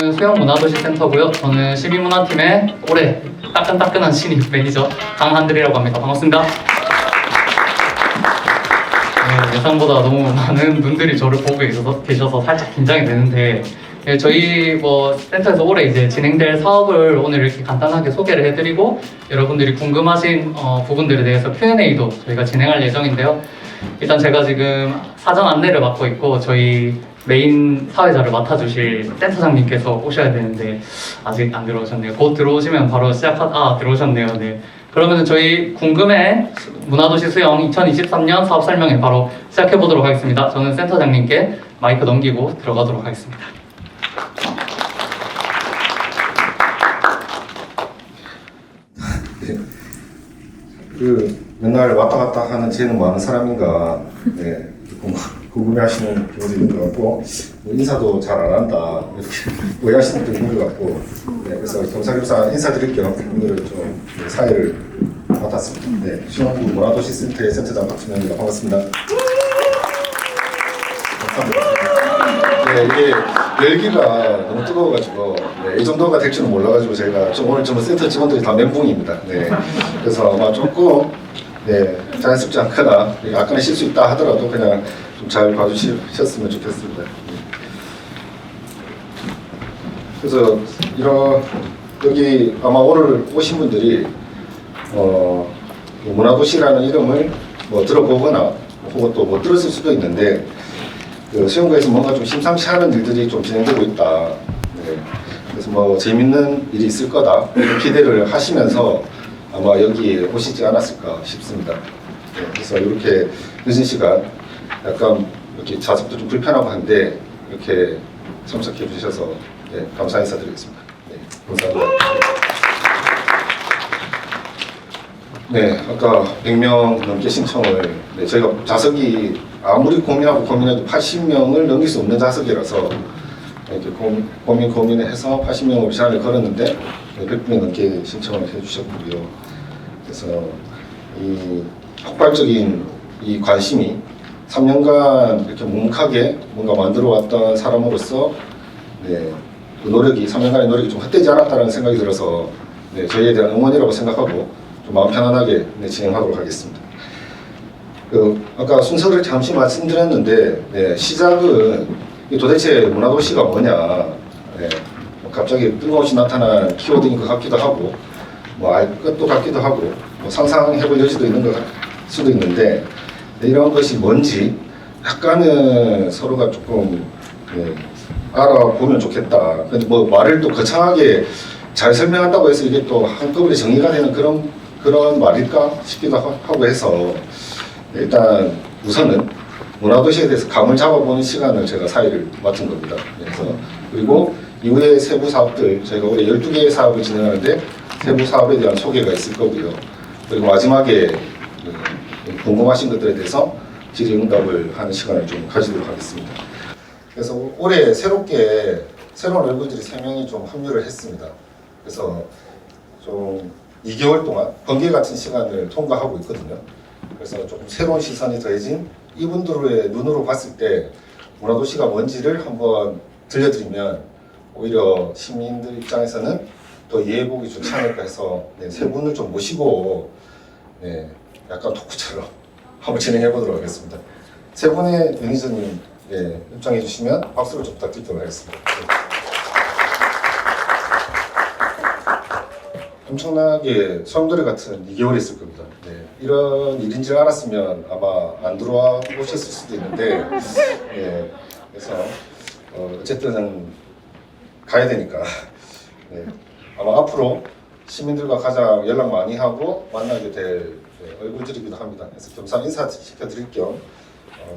여기는 수영문화도시센터고요. 저는 12문화팀의 올해 따끈따끈한 신입 매니저 강한들이라고 합니다. 반갑습니다. 네, 예상보다 너무 많은 분들이 저를 보고 계셔서 살짝 긴장이 되는데, 네, 저희 센터에서 올해 이제 진행될 사업을 오늘 이렇게 간단하게 소개를 해드리고, 여러분들이 궁금하신 부분들에 대해서 Q&A도 저희가 진행할 예정인데요. 일단 제가 지금 사전 안내를 맡고 있고, 저희 메인 사회자를 맡아주실 센터장님께서 오셔야 되는데 아직 안 들어오셨네요. 곧 들어오시면 바로 들어오셨네요. 네. 그러면 저희 궁금해 문화도시 수영 2023년 사업 설명회 바로 시작해 보도록 하겠습니다. 저는 센터장님께 마이크 넘기고 들어가도록 하겠습니다. 맨날 왔다 갔다 하는 쟤는 뭐 하는 사람인가, 네, 궁금해하시는 분들이 있는 것 같고, 인사도 잘 안 한다 이렇게 오해하시는 분도 있는 것 같고, 네, 그래서 겸사겸사 인사드릴 겸 오늘은 좀 사회를 맡았습니다. 네, 수영구 문화도시센터의 센터장 박준영입니다. 반갑습니다. 네, 이게 열기가 너무 뜨거워가지고, 네, 이 정도가 될 줄은 몰라가지고 제가 오늘 좀 센터 직원들이 다 멘붕입니다. 네, 그래서 아마 조금 자연스럽지 않거나 약간의 실수 있다 하더라도 그냥 좀 잘 봐주셨으면 좋겠습니다. 그래서 여기 아마 오늘 오신 분들이 문화도시라는 이름을 들어보거나 혹은 또 못 들었을 수도 있는데, 수영구에서 뭔가 좀 심상치 않은 일들이 좀 진행되고 있다. 네. 그래서 재밌는 일이 있을 거다 이런 기대를 하시면서 아마 여기에 오시지 않았을까 싶습니다. 네. 그래서 이렇게 늦은 시간 약간 이렇게 좌석도 좀 불편하고 한데 이렇게 참석해 주셔서 감사 인사드리겠습니다. 네. 감사합니다. 네, 아까 100명 넘게 신청을, 저희가 좌석이 아무리 고민해도 80명을 넘길 수 없는 좌석이라서 이렇게 고민해서 80명으로 제한을 걸었는데 100분이 넘게 신청을 해주셨고요. 그래서 이 폭발적인 이 관심이 3년간 이렇게 묵묵하게 뭔가 만들어 왔던 사람으로서 그 노력이 3년간의 노력이 좀 헛되지 않았다는 생각이 들어서 저희에 대한 응원이라고 생각하고 좀 마음 편안하게 진행하도록 하겠습니다. 아까 순서를 잠시 말씀드렸는데 시작은 도대체 문화도시가 뭐냐, 갑자기 뜬금없이 나타난 키워드인 것 같기도 하고 알 것도 같기도 하고 상상해볼 여지도 있는 것 수도 있는데, 이런 것이 뭔지 약간은 서로가 조금 알아보면 좋겠다. 근데 말을 또 거창하게 잘 설명한다고 해서 이게 또 한꺼번에 정리가 되는 그런 말일까 싶기도 하고 해서, 일단 우선은 문화도시에 대해서 감을 잡아보는 시간을 제가 사회를 맡은 겁니다. 그래서 그리고 이후에 세부 사업들, 저희가 올해 12개의 사업을 진행하는데 세부 사업에 대한 소개가 있을 거고요. 그리고 마지막에 궁금하신 것들에 대해서 질의응답을 하는 시간을 좀 가지도록 하겠습니다. 그래서 올해 새롭게 새로운 얼굴들이 3명이 좀 합류를 했습니다. 그래서 좀 2개월 동안 번개 같은 시간을 통과하고 있거든요. 그래서 조금 새로운 시선이 더해진 이분들의 눈으로 봤을 때 문화도시가 뭔지를 한번 들려드리면 오히려 시민들 입장에서는 더 이해해보기 좋지 않을까 해서 세 분을 좀 모시고 약간 토크처럼 한번 진행해보도록 하겠습니다. 세 분의 매니저님 입장해 주시면 박수를 좀 부탁드리도록 하겠습니다. 엄청나게 소용돌이 같은 2개월이 있을 겁니다. 이런 일인 줄 알았으면 아마 안 들어와 보셨을 수도 있는데, 그래서 어쨌든 가야 되니까 아마 앞으로 시민들과 가장 연락 많이 하고 만나게 될 얼굴들이기도 합니다. 그래서 겸사 인사시켜드릴 겸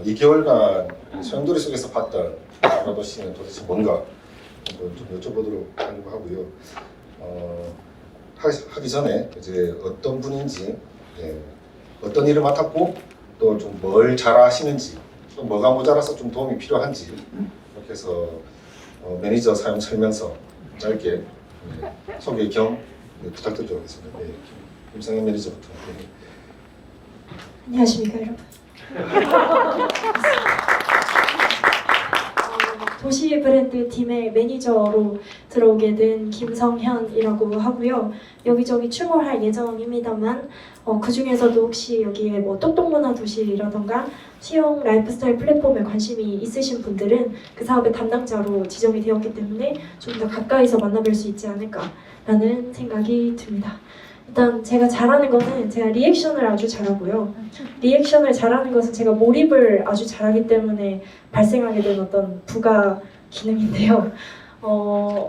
2개월간 소용돌이 속에서 봤던 문화도시는 도대체 뭔가 한번 좀 여쭤보도록 하려고 하고요. 하기 전에 이제 어떤 분인지, 어떤 일을 맡았고 또 좀 뭘 잘하시는지, 또 뭐가 모자라서 좀 도움이 필요한지 이렇게 해서 매니저 사용 설명서 짧게 소개 겸 부탁드리도록 하겠습니다. 김상현 매니저부터. 안녕하십니까 여러분. 도시 브랜드 팀의 매니저로 들어오게 된 김성현이라고 하고요. 여기저기 출몰할 예정입니다만 그 중에서도 혹시 여기에 뭐 똑똑문화도시라던가 수영 라이프스타일 플랫폼에 관심이 있으신 분들은 그 사업의 담당자로 지정이 되었기 때문에 좀 더 가까이서 만나뵐 수 있지 않을까라는 생각이 듭니다. 일단 제가 잘하는 거는 제가 리액션을 아주 잘하고요. 리액션을 잘하는 것은 제가 몰입을 아주 잘하기 때문에 발생하게 된 어떤 부가 기능인데요.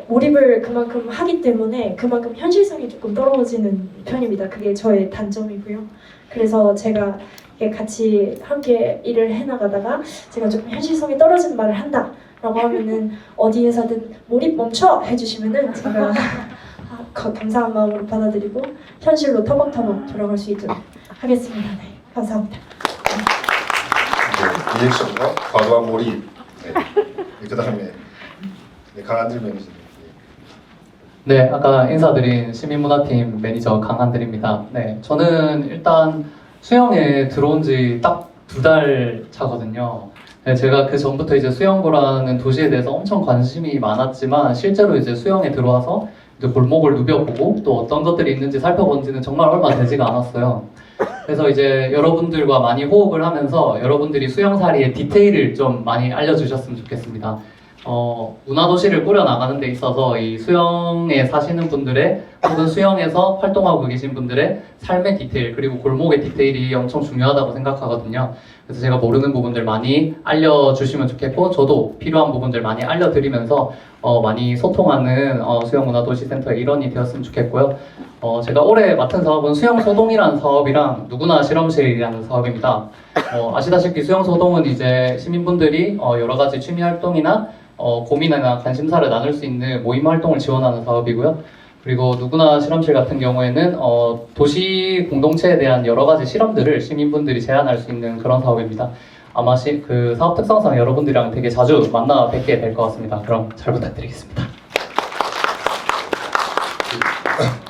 몰입을 그만큼 하기 때문에 그만큼 현실성이 조금 떨어지는 편입니다. 그게 저의 단점이고요. 그래서 제가 같이 함께 일을 해나가다가 제가 조금 현실성이 떨어지는 말을 한다라고 하면은 어디에서든 몰입 멈춰 해주시면은 제가 감사한 마음으로 받아들이고 현실로 터벅터벅 돌아갈 수 있도록 하겠습니다. 네, 감사합니다. 네, 리액션과 과도한 몰입. 네. 그 다음에 네, 강한들 매니저님. 네, 아까 인사드린 시민문화팀 매니저 강한들입니다. 네, 저는 일단 수영에 들어온 지 딱 2달 차거든요. 네, 제가 그 전부터 이제 수영고라는 도시에 대해서 엄청 관심이 많았지만 실제로 이제 수영에 들어와서 이제 골목을 누벼보고 또 어떤 것들이 있는지 살펴본 지는 정말 얼마 되지가 않았어요. 그래서 이제 여러분들과 많이 호흡을 하면서 여러분들이 수영사리의 디테일을 좀 많이 알려주셨으면 좋겠습니다. 문화도시를 꾸려나가는 데 있어서 이 수영에 사시는 분들의 혹은 수영에서 활동하고 계신 분들의 삶의 디테일 그리고 골목의 디테일이 엄청 중요하다고 생각하거든요. 그래서 제가 모르는 부분들 많이 알려주시면 좋겠고 저도 필요한 부분들 많이 알려드리면서 많이 소통하는 수영문화도시센터의 일원이 되었으면 좋겠고요. 제가 올해 맡은 사업은 수영소동이라는 사업이랑 누구나 실험실이라는 사업입니다. 아시다시피 수영소동은 이제 시민분들이 여러 가지 취미활동이나 고민이나 관심사를 나눌 수 있는 모임 활동을 지원하는 사업이고요. 그리고 누구나 실험실 같은 경우에는 도시 공동체에 대한 여러 가지 실험들을 시민분들이 제안할 수 있는 그런 사업입니다. 아마 그 사업 특성상 여러분들이랑 되게 자주 만나 뵙게 될 것 같습니다. 그럼 잘 부탁드리겠습니다.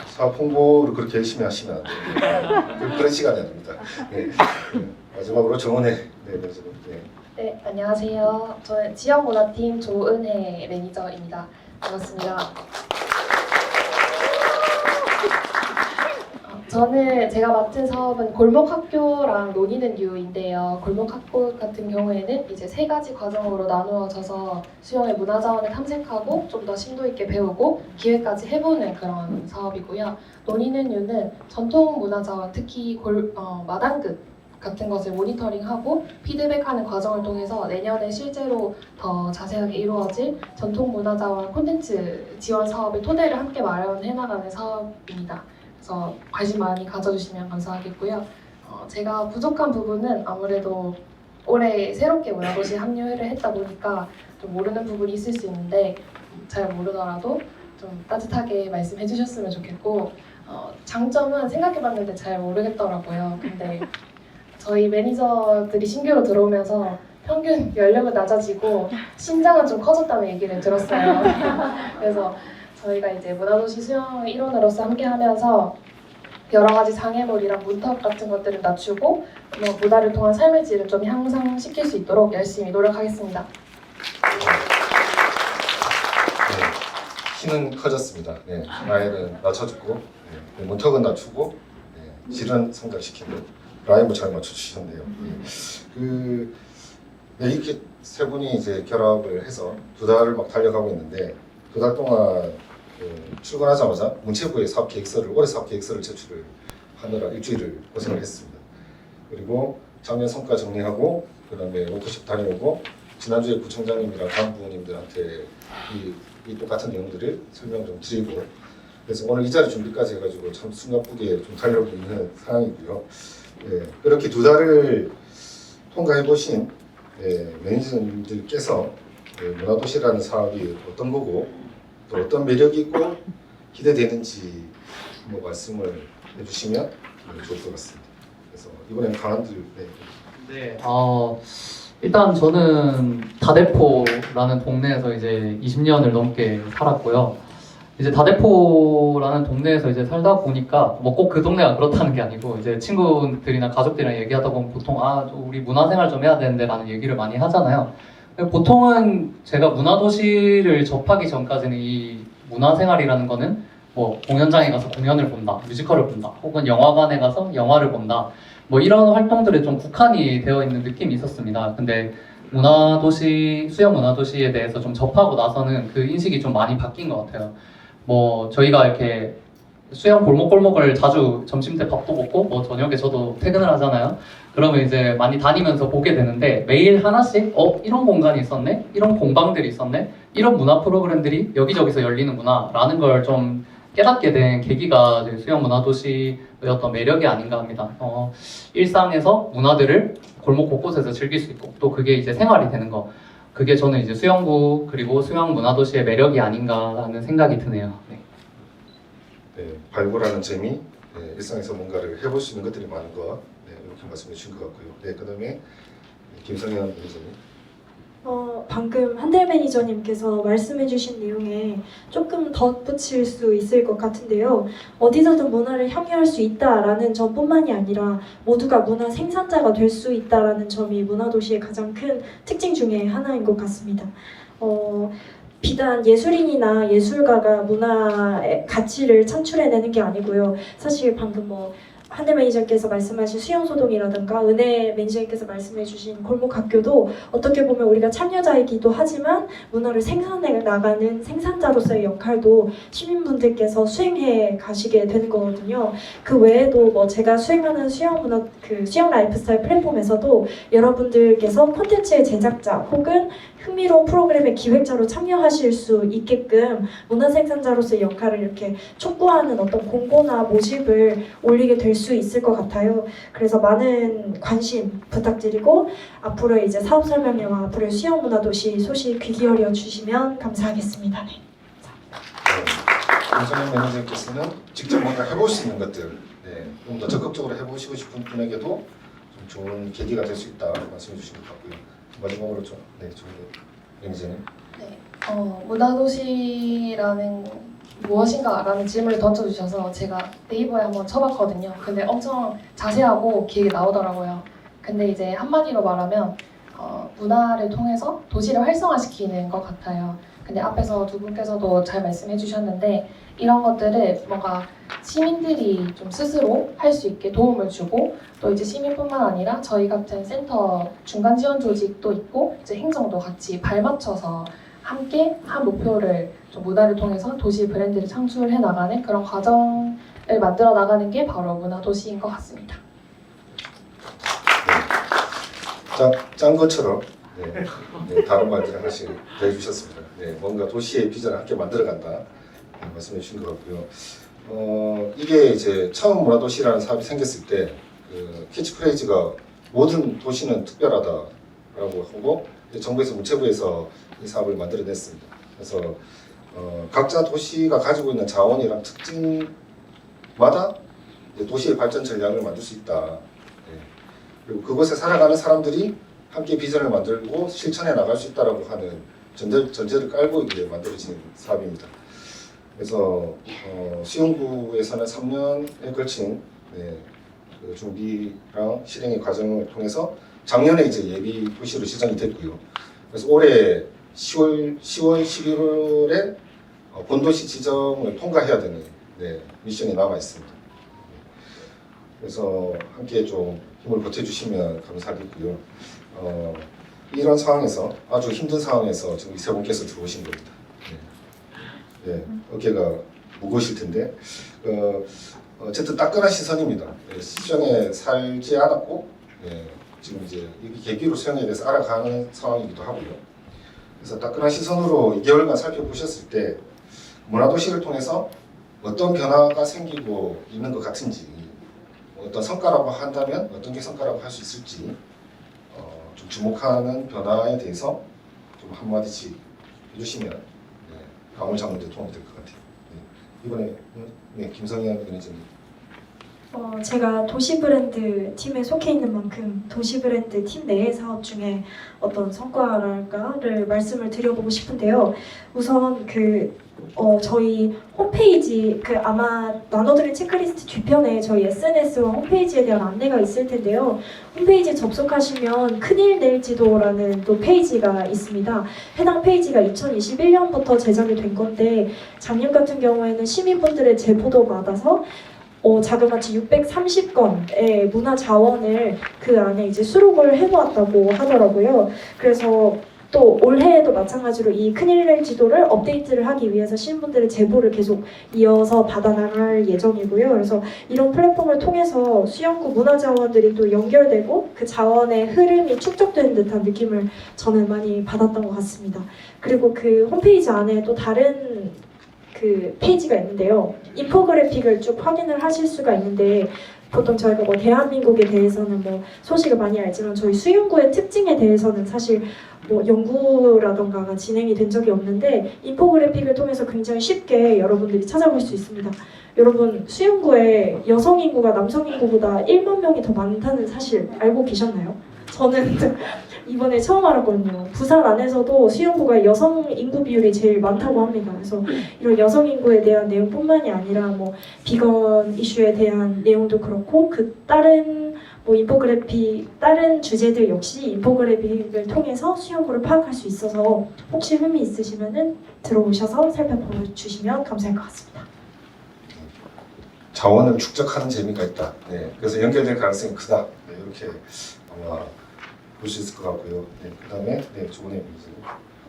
사업 홍보를 그렇게 열심히 하시면 안 돼요. 그런 시간이 아닙니다. 네. 마지막으로 정은혜 매니저님. 네, 안녕하세요. 저는 지역문화팀 조은혜 매니저입니다. 반갑습니다. 저는 제가 맡은 사업은 골목학교랑 논의는 유인데요. 골목학교 같은 경우에는 이제 3가지 과정으로 나누어져서 수영의 문화자원을 탐색하고 좀 더 심도 있게 배우고 기획까지 해보는 그런 사업이고요. 논의는 유는 전통 문화자원, 특히 마당극 같은 것을 모니터링하고 피드백하는 과정을 통해서 내년에 실제로 더 자세하게 이루어질 전통문화자원 콘텐츠 지원 사업의 토대를 함께 마련해 나가는 사업입니다. 그래서 관심 많이 가져주시면 감사하겠고요. 제가 부족한 부분은 아무래도 올해 새롭게 문화도시에 합류를 했다 보니까 좀 모르는 부분이 있을 수 있는데 잘 모르더라도 좀 따뜻하게 말씀해 주셨으면 좋겠고 장점은 생각해봤는데 잘 모르겠더라고요. 근데 저희 매니저들이 신규로 들어오면서 평균 연령은 낮아지고 신장은 좀 커졌다는 얘기를 들었어요. 그래서 저희가 이제 문화도시 수영 일원으로서 함께하면서 여러 가지 장애물이랑 문턱 같은 것들을 낮추고 문화를 통한 삶의 질을 좀 향상시킬 수 있도록 열심히 노력하겠습니다. 네, 키는 커졌습니다. 네, 나이는 낮춰주고 문턱은 낮추고 질은 성장시키는 라임을 잘 맞춰주셨네요. 이렇게 세 분이 이제 결합을 해서 2달을 막 달려가고 있는데 2달 동안 출근하자마자 문체부에 올해 사업 계획서를 제출을 하느라 일주일을 고생을 했습니다. 그리고 작년 성과 정리하고 그다음에 워크숍 다녀오고 지난주에 구청장님이랑 간부님들한테 이 똑같은 내용들을 설명 좀 드리고 그래서 오늘 이 자리 준비까지 해가지고 참 숨가쁘게 좀 달려오고 있는 상황이고요. 그렇게 2달을 통과해 보신 매니저님들께서 문화도시라는 사업이 어떤 거고 또 어떤 매력이 있고 기대되는지 한번 말씀을 해주시면 좋을 것 같습니다. 그래서 이번에는 강한들 네. 일단 저는 다대포라는 동네에서 이제 20년을 넘게 살았고요. 이제 다대포라는 동네에서 이제 살다 보니까 뭐 꼭 그 동네가 그렇다는 게 아니고 이제 친구들이나 가족들이랑 얘기하다 보면 보통 우리 문화생활 좀 해야 되는데라는 얘기를 많이 하잖아요. 보통은 제가 문화도시를 접하기 전까지는 이 문화생활이라는 거는 뭐 공연장에 가서 공연을 본다, 뮤지컬을 본다, 혹은 영화관에 가서 영화를 본다, 뭐 이런 활동들에 좀 국한이 되어 있는 느낌이 있었습니다. 근데 문화도시, 수영 문화도시에 대해서 좀 접하고 나서는 그 인식이 좀 많이 바뀐 것 같아요. 뭐 저희가 이렇게 수영 골목골목을 자주 점심 때 밥도 먹고 뭐 저녁에 저도 퇴근을 하잖아요. 그러면 이제 많이 다니면서 보게 되는데 매일 하나씩 이런 공간이 있었네, 이런 공방들이 있었네, 이런 문화 프로그램들이 여기저기서 열리는구나 라는 걸 좀 깨닫게 된 계기가 이제 수영 문화도시의 어떤 매력이 아닌가 합니다. 일상에서 문화들을 골목 곳곳에서 즐길 수 있고 또 그게 이제 생활이 되는 거, 그게 저는 이제 수영구 그리고 수영 문화도시의 매력이 아닌가라는 생각이 드네요. 네. 네, 발굴하는 재미, 네, 일상에서 뭔가를 해볼 수 있는 것들이 많은 것, 네, 이렇게 말씀해 주신 것 같고요. 네, 그다음에 김성현 매니저님. 방금 한달 매니저님께서 말씀해주신 내용에 조금 덧붙일 수 있을 것 같은데요. 어디서든 문화를 향유할 수 있다라는 점뿐만이 아니라 모두가 문화 생산자가 될 수 있다라는 점이 문화도시의 가장 큰 특징 중에 하나인 것 같습니다. 비단 예술인이나 예술가가 문화의 가치를 창출해내는 게 아니고요. 사실 방금 한대 매니저께서 말씀하신 수영소동이라든가 은혜 매니저님께서 말씀해주신 골목학교도 어떻게 보면 우리가 참여자이기도 하지만 문화를 생산해 나가는 생산자로서의 역할도 시민분들께서 수행해 가시게 되는 거거든요. 그 외에도 제가 수행하는 수영 라이프스타일 플랫폼에서도 여러분들께서 콘텐츠의 제작자 혹은 흥미로운 프로그램의 기획자로 참여하실 수 있게끔 문화 생산자로서의 역할을 이렇게 촉구하는 어떤 공고나 모집을 올리게 될 수 있을 것 같아요. 그래서 많은 관심 부탁드리고 앞으로 이제 사업 설명회와 앞으로 수영 문화도시 소식 귀 기울여 주시면 감사하겠습니다. 네. 김성현 매니저님께서는 직접 뭔가 해볼 수 있는 것들, 네, 좀 더 적극적으로 해보시고 싶은 분에게도 좀 좋은 계기가 될 수 있다 말씀해 주신 것 같고요. 마지막으로 좀, 네, 좀 매니저님. 네, 문화도시라는 무엇인가라는 질문을 던져주셔서 제가 네이버에 한번 쳐봤거든요. 근데 엄청 자세하고 길게 나오더라고요. 근데 이제 한마디로 말하면 문화를 통해서 도시를 활성화시키는 것 같아요. 근데 앞에서 두 분께서도 잘 말씀해 주셨는데 이런 것들을 뭔가 시민들이 좀 스스로 할 수 있게 도움을 주고 또 이제 시민뿐만 아니라 저희 같은 센터 중간 지원 조직도 있고 이제 행정도 같이 발맞춰서 함께 한 목표를 좀 문화를 통해서 도시 브랜드를 창출해 나가는 그런 과정을 만들어 나가는 게 바로 문화도시인 것 같습니다. 짠 것처럼 네, 네, 다른 말들을 하나씩 해주셨습니다. 네, 뭔가 도시의 비전을 함께 만들어간다 네, 말씀해 주신 것 같고요. 이게 이제 처음 문화도시라는 사업이 생겼을 때 그 캐치프레이즈가 모든 도시는 특별하다라고 하고 정부에서 문체부에서 이 사업을 만들어냈습니다. 그래서 각자 도시가 가지고 있는 자원이랑 특징마다 도시의 발전 전략을 만들 수 있다. 네. 그리고 그곳에 살아가는 사람들이 함께 비전을 만들고 실천해 나갈 수 있다라고 하는 전제를 깔고 이제 만들어진 사업입니다. 그래서 수영구에서는 3년에 걸친 네, 그 준비랑 실행의 과정을 통해서 작년에 이제 예비 도시로 지정이 됐고요. 그래서 올해 10월, 11월에 본도시 지정을 통과해야 되는 네, 미션이 남아 있습니다. 그래서 함께 좀 힘을 보태주시면 감사하겠고요. 이런 상황에서 아주 힘든 상황에서 지금 이 세 분께서 들어오신 겁니다. 네. 네, 어깨가 무거우실 텐데 어쨌든 따끈한 시선입니다. 네, 수영에 살지 않았고 네, 지금 이제 이 계기로 수영에 대해서 알아가는 상황이기도 하고요. 그래서 따끈한 시선으로 2개월간 살펴보셨을 때 문화도시를 통해서 어떤 변화가 생기고 있는 것 같은지 어떤 성과라고 한다면 어떤 게 성과라고 할 수 있을지 좀 주목하는 변화에 대해서 좀 한마디씩 해주시면 네, 감을 잡는 데 도움이 될 것 같아요. 네, 이번에 네, 김성현 매니저님. 제가 도시브랜드 팀에 속해 있는 만큼 도시브랜드 팀 내의 사업 중에 어떤 성과랄까를 말씀을 드려보고 싶은데요. 우선 저희 홈페이지 아마 나눠드린 체크리스트 뒤편에 저희 SNS와 홈페이지에 대한 안내가 있을 텐데요. 홈페이지에 접속하시면 큰일 낼 지도라는 또 페이지가 있습니다. 해당 페이지가 2021년부터 제작이 된 건데 작년 같은 경우에는 시민분들의 제보도 받아서 자그마치 630건의 문화 자원을 그 안에 이제 수록을 해놓았다고 하더라고요. 그래서 또 올해에도 마찬가지로 이 큰일 낼 지도를 업데이트를 하기 위해서 시민분들의 제보를 계속 이어서 받아나갈 예정이고요. 그래서 이런 플랫폼을 통해서 수영구 문화 자원들이 또 연결되고 그 자원의 흐름이 축적되는 듯한 느낌을 저는 많이 받았던 것 같습니다. 그리고 그 홈페이지 안에 또 다른 페이지가 있는데요. 인포그래픽을 쭉 확인을 하실 수가 있는데 보통 저희가 대한민국에 대해서는 소식을 많이 알지만 저희 수영구의 특징에 대해서는 사실 연구라던가가 진행이 된 적이 없는데 인포그래픽을 통해서 굉장히 쉽게 여러분들이 찾아볼 수 있습니다. 여러분 수영구의 여성 인구가 남성 인구보다 1만 명이 더 많다는 사실 알고 계셨나요? 저는 이번에 처음 알았거든요. 부산 안에서도 수영구가 여성 인구 비율이 제일 많다고 합니다. 그래서 이런 여성 인구에 대한 내용뿐만이 아니라 비건 이슈에 대한 내용도 그렇고 다른 인포그래픽 다른 주제들 역시 인포그래픽을 통해서 수영구를 파악할 수 있어서 혹시 흥미 있으시면은 들어오셔서 살펴보시면 감사할 것 같습니다. 자원을 축적하는 재미가 있다. 네, 그래서 연결될 가능성이 크다. 네, 이렇게 아마 볼 수 있을 것 같고요. 네, 그다음에 조은혜 교수님.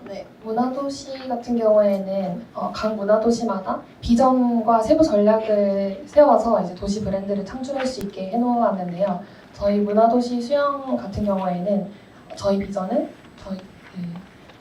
네, 문화도시 같은 경우에는 각 문화도시마다 비전과 세부 전략을 세워서 이제 도시 브랜드를 창출할 수 있게 해놓았는데요. 저희 문화도시 수영 같은 경우에는 저희 비전은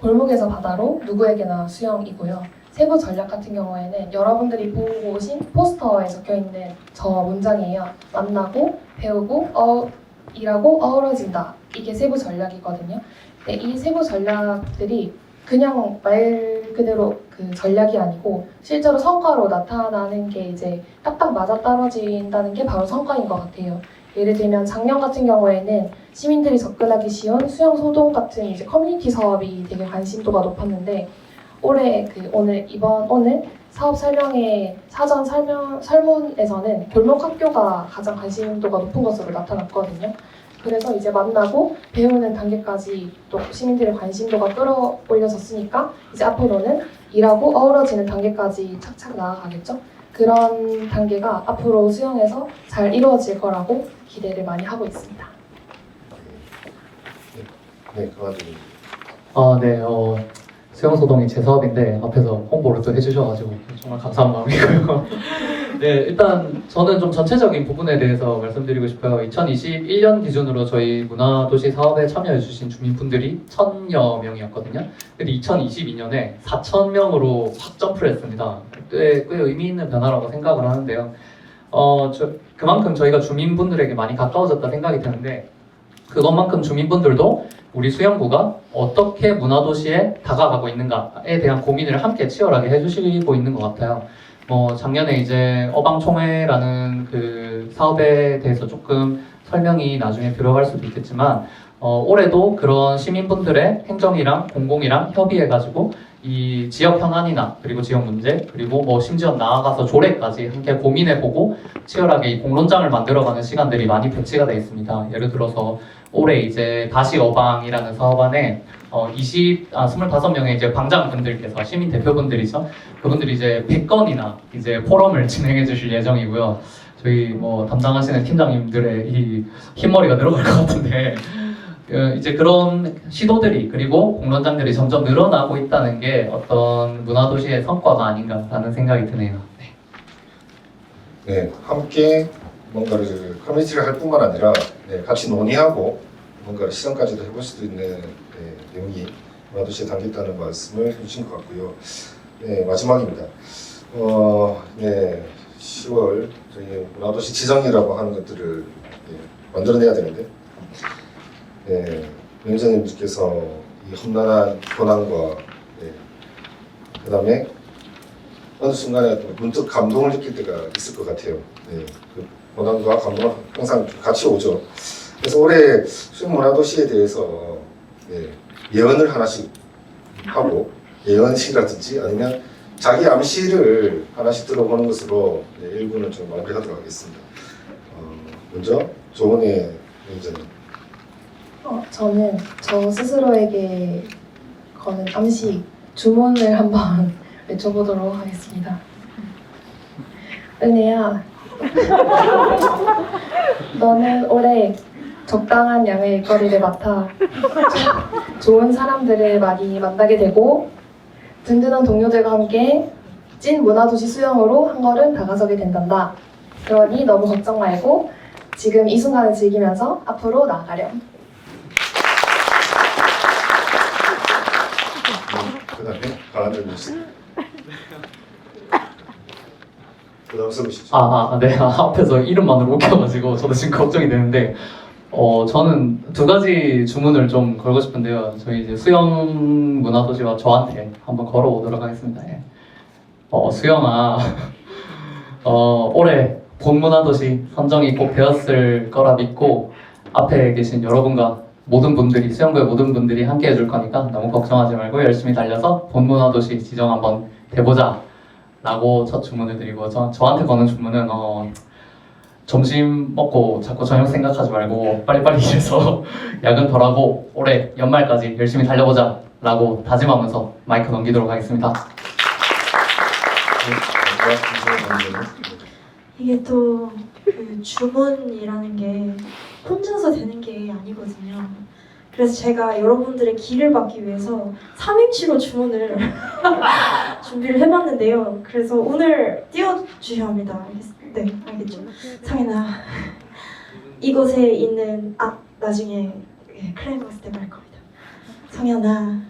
골목에서 바다로 누구에게나 수영이고요. 세부 전략 같은 경우에는 여러분들이 보고 오신 포스터에 적혀있는 저 문장이에요. 만나고 배우고 일하고 어우러진다. 이게 세부 전략이거든요. 네, 이 세부 전략들이 그냥 말 그대로 전략이 아니고 실제로 성과로 나타나는 게 이제 딱딱 맞아떨어진다는 게 바로 성과인 것 같아요. 예를 들면 작년 같은 경우에는 시민들이 접근하기 쉬운 수영 소동 같은 이제 커뮤니티 사업이 되게 관심도가 높았는데 올해 오늘 사업 설명회 사전 설문에서는 골목 학교가 가장 관심도가 높은 것으로 나타났거든요. 그래서 이제 만나고 배우는 단계까지 또 시민들의 관심도가 끌어올려졌으니까 이제 앞으로는 일하고 어우러지는 단계까지 착착 나아가겠죠. 그런 단계가 앞으로 수영에서 잘 이루어질 거라고 기대를 많이 하고 있습니다. 네, 그만두고. 네, 수영소동이 제 사업인데 앞에서 홍보를 또 해주셔가지고 정말 감사한 마음이고요. 네, 일단 저는 좀 전체적인 부분에 대해서 말씀드리고 싶어요. 2021년 기준으로 저희 문화도시 사업에 참여해주신 주민분들이 1,000여 명이었거든요. 근데 2022년에 4,000명으로 확 점프를 했습니다. 꽤 의미 있는 변화라고 생각을 하는데요. 그만큼 저희가 주민분들에게 많이 가까워졌다 생각이 드는데 그것만큼 주민분들도 우리 수영구가 어떻게 문화도시에 다가가고 있는가에 대한 고민을 함께 치열하게 해주시고 있는 것 같아요. 작년에 이제 어방총회라는 그 사업에 대해서 조금 설명이 나중에 들어갈 수도 있겠지만 올해도 그런 시민분들의 행정이랑 공공이랑 협의해가지고 이 지역 현안이나 그리고 지역 문제 그리고 심지어 나아가서 조례까지 함께 고민해보고 치열하게 이 공론장을 만들어가는 시간들이 많이 배치가 되어 있습니다. 예를 들어서 올해 이제 다시 어방이라는 사업 안에 25명의 이제 방장분들께서 시민 대표분들이죠. 그분들이 이제 100건이나 이제 포럼을 진행해 주실 예정이고요. 저희 담당하시는 팀장님들의 이 흰머리가 늘어갈 것 같은데 이제 그런 시도들이 그리고 공론장들이 점점 늘어나고 있다는 게 어떤 문화도시의 성과가 아닌가라는 생각이 드네요. 네, 함께 뭔가를 커뮤니티를 할 뿐만 아니라 같이 논의하고 뭔가 실험까지도 해볼 수도 있는 내용이 문화도시에 담겼다는 말씀을 해주신 것 같고요. 네, 마지막입니다. 10월 저희 문화도시 지정이라고 하는 것들을 만들어내야 되는데 매니저님께서 이 험난한 고난과 그 다음에 어느 순간에 문득 감동을 느낄 때가 있을 것 같아요. 고난과 감동은 항상 같이 오죠. 그래서 올해 수영문화도시에 대해서 예언을 하나씩 하고 예언시라든지 아니면 자기 암시를 하나씩 들어보는 것으로 1부는 좀 마무리하도록 하겠습니다. 먼저 조은혜 매니저님. 저는 저 스스로에게 거는 암시 주문을 한번 외쳐보도록 하겠습니다. 은혜야, 너는 올해 적당한 양의 일거리를 맡아 좋은 사람들을 많이 만나게 되고 든든한 동료들과 함께 찐 문화도시 수영으로 한 걸음 다가서게 된단다. 그러니 너무 걱정 말고 지금 이 순간을 즐기면서 앞으로 나아가렴. 그 다음에 강한들 뉴스. 그 다음 써보시죠. 네. 앞에서 이름만으로 웃겨가지고 저도 지금 걱정이 되는데, 저는 두 가지 주문을 좀 걸고 싶은데요. 저희 이제 수영 문화도시와 저한테 한번 걸어보도록 하겠습니다. 예. 수영아, 올해 본 문화도시 선정이 꼭 되었을 거라 믿고 앞에 계신 여러분과 모든 분들이, 수영부의 모든 분들이 함께 해줄 거니까 너무 걱정하지 말고 열심히 달려서 본 문화도시 지정 한번 돼보자 라고 첫 주문을 드리고, 저한테 거는 주문은 점심 먹고 자꾸 저녁 생각하지 말고 빨리빨리 일해서 야근 덜하고 올해 연말까지 열심히 달려보자 라고 다짐하면서 마이크 넘기도록 하겠습니다. 이게 또 그 주문이라는 게 혼자서 되는 게 아니거든요. 그래서 제가 여러분들의 기를 받기 위해서 삼행시로 주문을 준비를 해봤는데요. 그래서 오늘 띄워주셔야 합니다. 네, 알겠죠? 상현아, 이곳에 있는 나중에 클라이막스 때 말 겁니다. 성현아,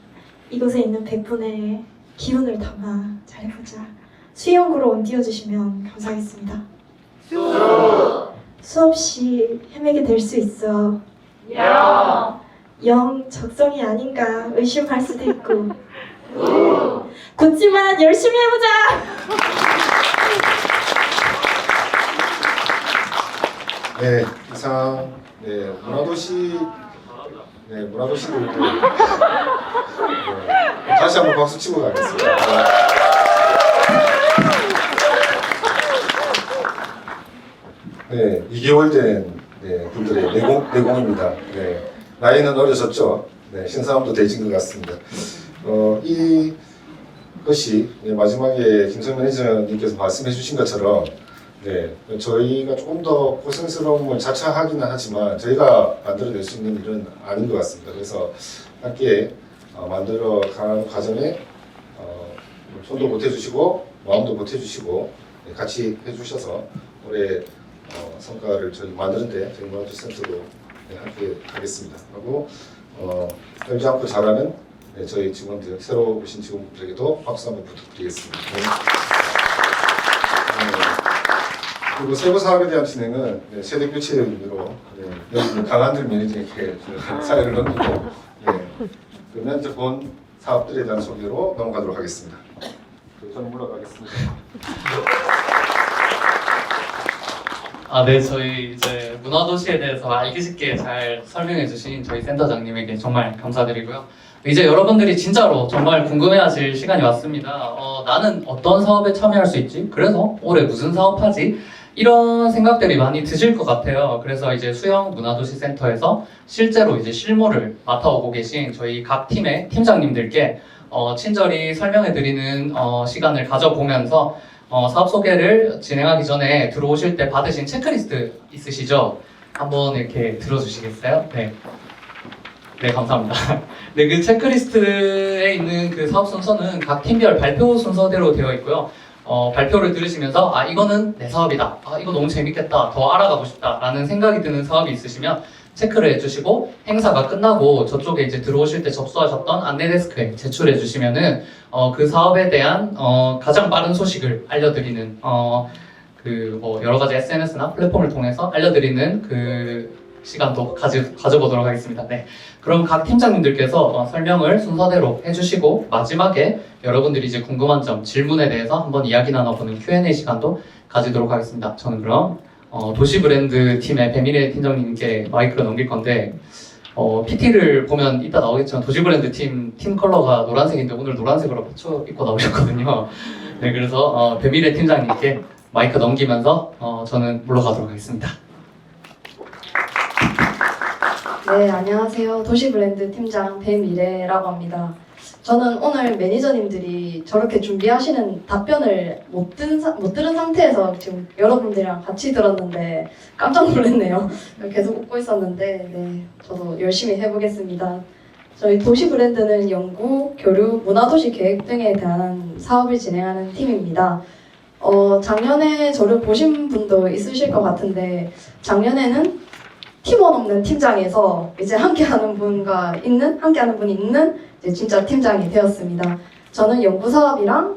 이곳에 있는 100분의 기운을 담아 잘해보자. 수영구로 띄워주시면 감사하겠습니다. 수없이 헤매게 될 수 있어. 영 적성이 아닌가 의심할 수도 있고. 굳지만 열심히 해보자. 네, 이상 문화도시를 다시 한번 박수 치고 가겠습니다. 네, 2개월 된 분들의 내공입니다. 네, 나이는 어려졌죠. 네, 신사함도 되진 것 같습니다. 이것이 마지막에 김성 매니저님께서 말씀해 주신 것처럼 저희가 조금 더 고생스러움을 자처하기는 하지만 저희가 만들어낼 수 있는 일은 아닌 것 같습니다. 그래서 함께 만들어가는 과정에 손도 보태주시고 마음도 보태주시고 같이 해주셔서 올해 성과를 저희 만드는데 저희 문화도시센터로 함께 하겠습니다. 하고 떨지 않고 잘하는 저희 직원들, 새로 오신 직원분들에게도 박수 한번 부탁드리겠습니다. 그리고 세부 사업에 대한 진행은 세대 교체의 의미로 여기 있는 강한들 매니저에게 사회를 넘기고 그러면 이제 본 사업들에 대한 소개로 넘어가도록 하겠습니다. 저는 물어가겠습니다. 네, 저희 이제 문화도시에 대해서 알기 쉽게 잘 설명해주신 저희 센터장님에게 정말 감사드리고요. 이제 여러분들이 진짜로 정말 궁금해하실 시간이 왔습니다. 나는 어떤 사업에 참여할 수 있지? 그래서 올해 무슨 사업하지? 이런 생각들이 많이 드실 것 같아요. 그래서 이제 수영 문화도시 센터에서 실제로 이제 실무를 맡아오고 계신 저희 각 팀의 팀장님들께 친절히 설명해드리는 시간을 가져보면서 사업 소개를 진행하기 전에 들어오실 때 받으신 체크리스트 있으시죠? 한번 이렇게 들어주시겠어요? 네. 네, 감사합니다. 네, 그 체크리스트에 있는 그 사업 순서는 각 팀별 발표 순서대로 되어 있고요. 발표를 들으시면서 이거는 내 사업이다. 이거 너무 재밌겠다. 더 알아가고 싶다. 라는 생각이 드는 사업이 있으시면 체크를 해주시고 행사가 끝나고 저쪽에 이제 들어오실 때 접수하셨던 안내 데스크에 제출해 주시면은 그 사업에 대한 가장 빠른 소식을 알려드리는 여러 가지 SNS나 플랫폼을 통해서 알려드리는 그 시간도 가져보도록 하겠습니다. 네. 그럼 각 팀장님들께서 설명을 순서대로 해주시고 마지막에 여러분들이 이제 궁금한 점, 질문에 대해서 한번 이야기 나눠보는 Q&A 시간도 가지도록 하겠습니다. 저는 그럼 도시 브랜드 팀의 배미래 팀장님께 마이크를 넘길 건데 PT를 보면 이따 나오겠지만 도시 브랜드 팀 컬러가 노란색인데 오늘 노란색으로 맞춰 입고 나오셨거든요. 네, 그래서 배미래 팀장님께 마이크 넘기면서 저는 물러가도록 하겠습니다. 네, 안녕하세요. 도시브랜드 팀장 배미래라고 합니다. 저는 오늘 매니저님들이 저렇게 준비하시는 답변을 못 들은 상태에서 지금 여러분들이랑 같이 들었는데 깜짝 놀랐네요. 계속 웃고 있었는데, 네, 저도 열심히 해보겠습니다. 저희 도시브랜드는 연구, 교류, 문화도시 계획 등에 대한 사업을 진행하는 팀입니다. 작년에 저를 보신 분도 있으실 것 같은데, 작년에는 팀원 없는 팀장에서 이제 함께하는 분이 있는 이제 진짜 팀장이 되었습니다. 저는 연구 사업이랑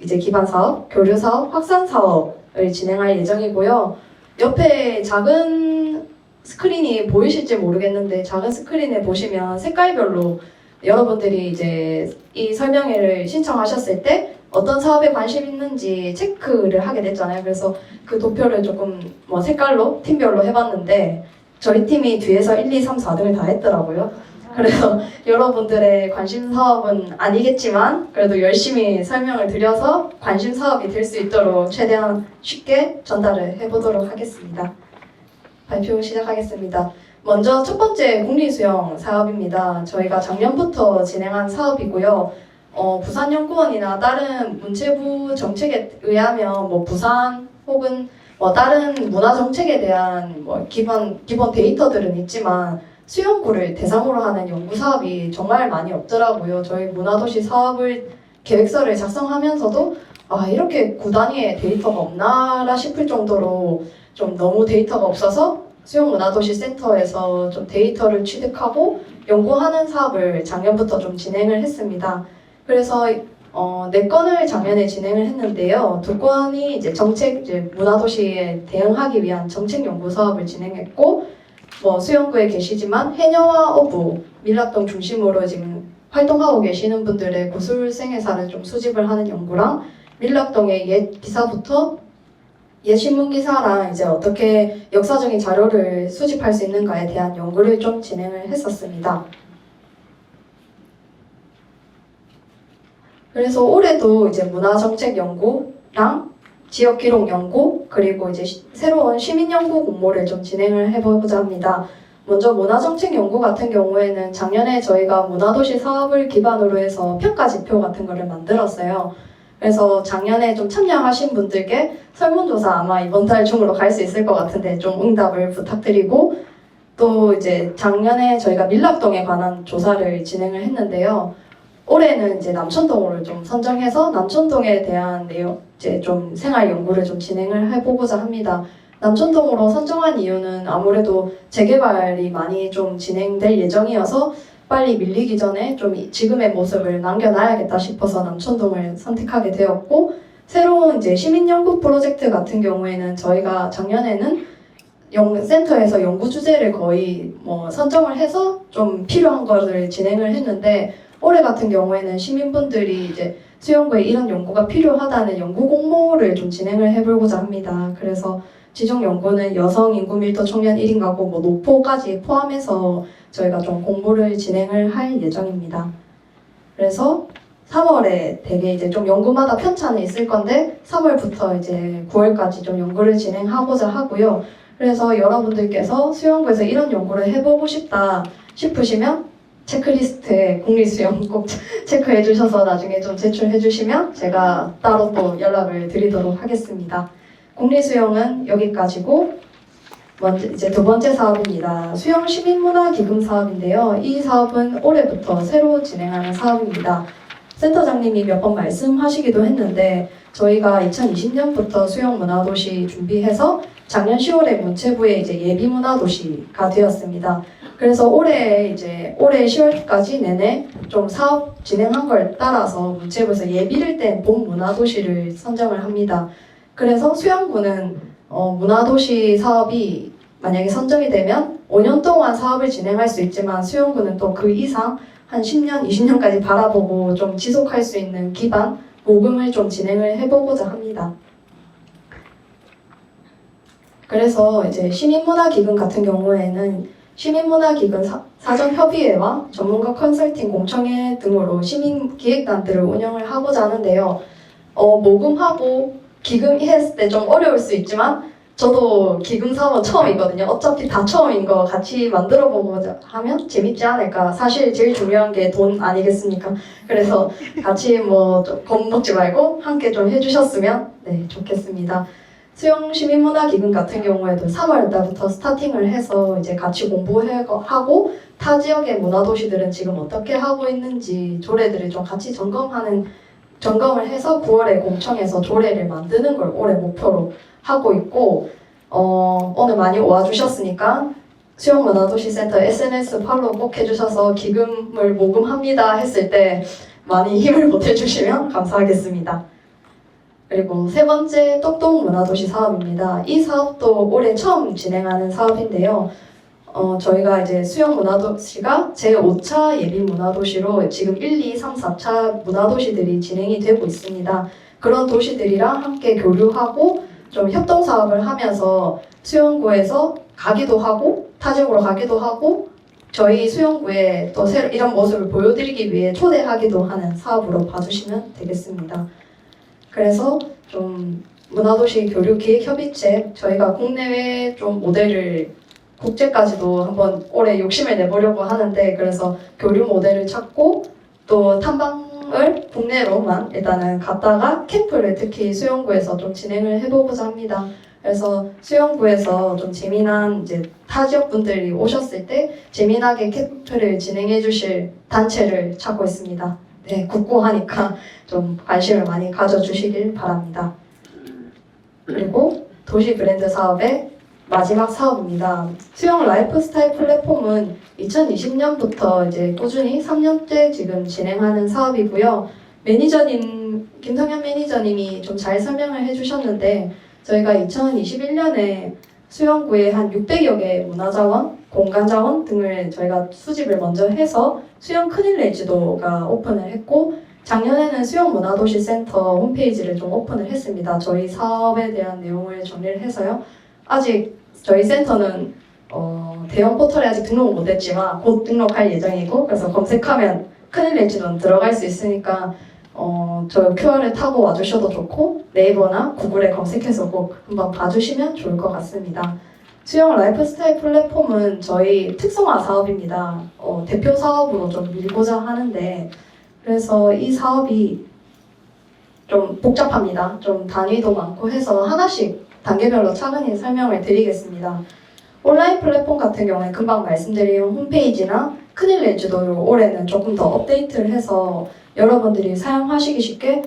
이제 기반 사업, 교류 사업, 확산 사업을 진행할 예정이고요. 옆에 작은 스크린이 보이실지 모르겠는데 작은 스크린에 보시면 색깔별로 여러분들이 이제 이 설명회를 신청하셨을 때 어떤 사업에 관심 있는지 체크를 하게 됐잖아요. 그래서 그 도표를 조금 색깔로 팀별로 해봤는데 저희 팀이 뒤에서 1, 2, 3, 4등을 다 했더라고요. 그래서 여러분들의 관심 사업은 아니겠지만 그래도 열심히 설명을 드려서 관심 사업이 될 수 있도록 최대한 쉽게 전달을 해보도록 하겠습니다. 발표 시작하겠습니다. 먼저 첫 번째 국립수영 사업입니다. 저희가 작년부터 진행한 사업이고요. 부산연구원이나 다른 문체부 정책에 의하면 부산 혹은 다른 문화 정책에 대한 기본 데이터들은 있지만 수영구를 대상으로 하는 연구 사업이 정말 많이 없더라고요. 저희 문화도시 사업을 계획서를 작성하면서도 이렇게 구 단위의 데이터가 없나라 싶을 정도로 좀 너무 데이터가 없어서 수영문화도시 센터에서 좀 데이터를 취득하고 연구하는 사업을 작년부터 좀 진행을 했습니다. 그래서 4건을 작년에 진행을 했는데요. 2건이 이제 문화도시에 대응하기 위한 정책 연구 사업을 진행했고, 수영구에 계시지만 해녀와 어부, 밀락동 중심으로 지금 활동하고 계시는 분들의 구술생애사를 좀 수집을 하는 연구랑 밀락동의 옛 기사부터 옛 신문 기사랑 이제 어떻게 역사적인 자료를 수집할 수 있는가에 대한 연구를 좀 진행을 했었습니다. 그래서 올해도 이제 문화정책 연구랑 지역기록 연구 그리고 이제 새로운 시민연구 공모를 좀 진행을 해보고자 합니다. 먼저 문화정책 연구 같은 경우에는 작년에 저희가 문화도시 사업을 기반으로 해서 평가지표 같은 거를 만들었어요. 그래서 작년에 좀 참여하신 분들께 설문조사 아마 이번 달 중으로 갈 수 있을 것 같은데 좀 응답을 부탁드리고 또 이제 작년에 저희가 밀락동에 관한 조사를 진행을 했는데요. 올해는 이제 남천동으로 좀 선정해서 남천동에 대한 내용, 이제 좀 생활 연구를 좀 진행을 해보고자 합니다. 남천동으로 선정한 이유는 아무래도 재개발이 많이 좀 진행될 예정이어서 빨리 밀리기 전에 좀 지금의 모습을 남겨놔야겠다 싶어서 남천동을 선택하게 되었고, 새로운 이제 시민연구 프로젝트 같은 경우에는 저희가 작년에는 센터에서 연구 주제를 거의 선정을 해서 좀 필요한 것을 진행을 했는데, 올해 같은 경우에는 시민분들이 이제 수영구에 이런 연구가 필요하다는 연구 공모를 좀 진행을 해보고자 합니다. 그래서 지정 연구는 여성 인구 밀도 청년 1인 가구 노포까지 포함해서 저희가 좀 공모를 진행을 할 예정입니다. 그래서 3월에 되게 이제 좀 연구마다 편차는 있을 건데 3월부터 이제 9월까지 좀 연구를 진행하고자 하고요. 그래서 여러분들께서 수영구에서 이런 연구를 해보고 싶다 싶으시면 체크리스트에 국립수영 꼭 체크해 주셔서 나중에 좀 제출해 주시면 제가 따로 또 연락을 드리도록 하겠습니다. 국립수영은 여기까지고 먼저 이제 두 번째 사업입니다. 수영 시민문화 기금 사업인데요. 이 사업은 올해부터 새로 진행하는 사업입니다. 센터장님이 몇 번 말씀하시기도 했는데 저희가 2020년부터 수영문화도시 준비해서 작년 10월에 문체부에 이제 예비문화도시가 되었습니다. 그래서 올해 10월까지 내내 좀 사업 진행한 걸 따라서 문체부에서 예비를 뗀 봄문화도시를 선정을 합니다. 그래서 수영구는 문화도시 사업이 만약에 선정이 되면 5년 동안 사업을 진행할 수 있지만 수영구는 또 그 이상 한 10년, 20년까지 바라보고 좀 지속할 수 있는 기반, 모금을 좀 진행을 해보고자 합니다. 그래서 이제 시민문화기금 같은 경우에는 시민문화기금 사전협의회와 전문가 컨설팅 공청회 등으로 시민기획단들을 운영을 하고자 하는데요. 모금하고 기금 했을 때 좀 어려울 수 있지만 저도 기금 사업은 처음이거든요. 어차피 다 처음인 거 같이 만들어 보고자 하면 재밌지 않을까. 사실 제일 중요한 게 돈 아니겠습니까? 그래서 같이 좀 겁먹지 말고 함께 좀 해주셨으면 네, 좋겠습니다. 수영 시민문화기금 같은 경우에도 3월 달부터 스타팅을 해서 이제 같이 공부하고 타 지역의 문화도시들은 지금 어떻게 하고 있는지 조례들을 좀 같이 점검을 해서 9월에 공청에서 조례를 만드는 걸 올해 목표로 하고 있고 오늘 많이 와주셨으니까 수영문화도시센터 SNS 팔로우 꼭 해주셔서 기금을 모금합니다 했을 때 많이 힘을 보태주시면 감사하겠습니다. 그리고 세 번째 똑똑문화도시 사업입니다. 이 사업도 올해 처음 진행하는 사업인데요. 저희가 이제 수영문화도시가 제5차 예비문화도시로 지금 1, 2, 3, 4차 문화도시들이 진행이 되고 있습니다. 그런 도시들이랑 함께 교류하고 좀 협동사업을 하면서 수영구에서 가기도 하고 타 지역으로 가기도 하고 저희 수영구에 또 이런 모습을 보여드리기 위해 초대하기도 하는 사업으로 봐주시면 되겠습니다. 그래서 좀 문화도시 교류기획협의체 저희가 국내외 좀 모델을 국제까지도 한번 올해 욕심을 내보려고 하는데 그래서 교류 모델을 찾고 또 탐방을 국내로만 일단은 갔다가 캠프를 특히 수영구에서 좀 진행을 해보고자 합니다. 그래서 수영구에서 좀 재미난 이제 타 지역 분들이 오셨을 때 재미나게 캠프를 진행해 주실 단체를 찾고 있습니다. 네, 국고하니까 좀 관심을 많이 가져주시길 바랍니다. 그리고 도시 브랜드 사업의 마지막 사업입니다. 수영 라이프스타일 플랫폼은 2020년부터 이제 꾸준히 3년째 지금 진행하는 사업이고요. 김성현 매니저님이 좀 잘 설명을 해주셨는데 저희가 2021년에 수영구에 한 600여 개의 문화자원, 공간자원 등을 저희가 수집을 먼저 해서 수영 큰일레지도가 오픈을 했고 작년에는 수영문화도시센터 홈페이지를 좀 오픈을 했습니다. 저희 사업에 대한 내용을 정리를 해서요. 아직 저희 센터는 대형 포털에 아직 등록을 못했지만 곧 등록할 예정이고 그래서 검색하면 큰일레지도는 들어갈 수 있으니까 저 QR을 타고 와주셔도 좋고 네이버나 구글에 검색해서 꼭 한번 봐주시면 좋을 것 같습니다. 수영 라이프스타일 플랫폼은 저희 특성화 사업입니다. 대표 사업으로 좀 밀고자 하는데 그래서 이 사업이 좀 복잡합니다. 좀 단위도 많고 해서 하나씩 단계별로 차근히 설명을 드리겠습니다. 온라인 플랫폼 같은 경우에 금방 말씀드린 홈페이지나 큰일레지도를 올해는 조금 더 업데이트를 해서 여러분들이 사용하시기 쉽게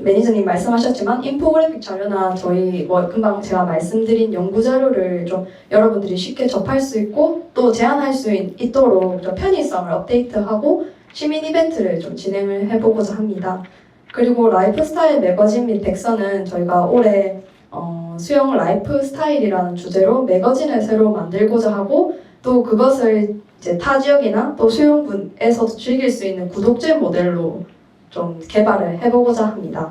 매니저님 말씀하셨지만 인포그래픽 자료나 저희 금방 제가 말씀드린 연구 자료를 좀 여러분들이 쉽게 접할 수 있고 또 제안할 수 있도록 좀 편의성을 업데이트하고 시민 이벤트를 좀 진행을 해보고자 합니다. 그리고 라이프스타일 매거진 및 백서는 저희가 올해 수영 라이프스타일이라는 주제로 매거진을 새로 만들고자 하고 또 그것을 이제 타 지역이나 또 수영군에서도 즐길 수 있는 구독제 모델로 좀 개발을 해보고자 합니다.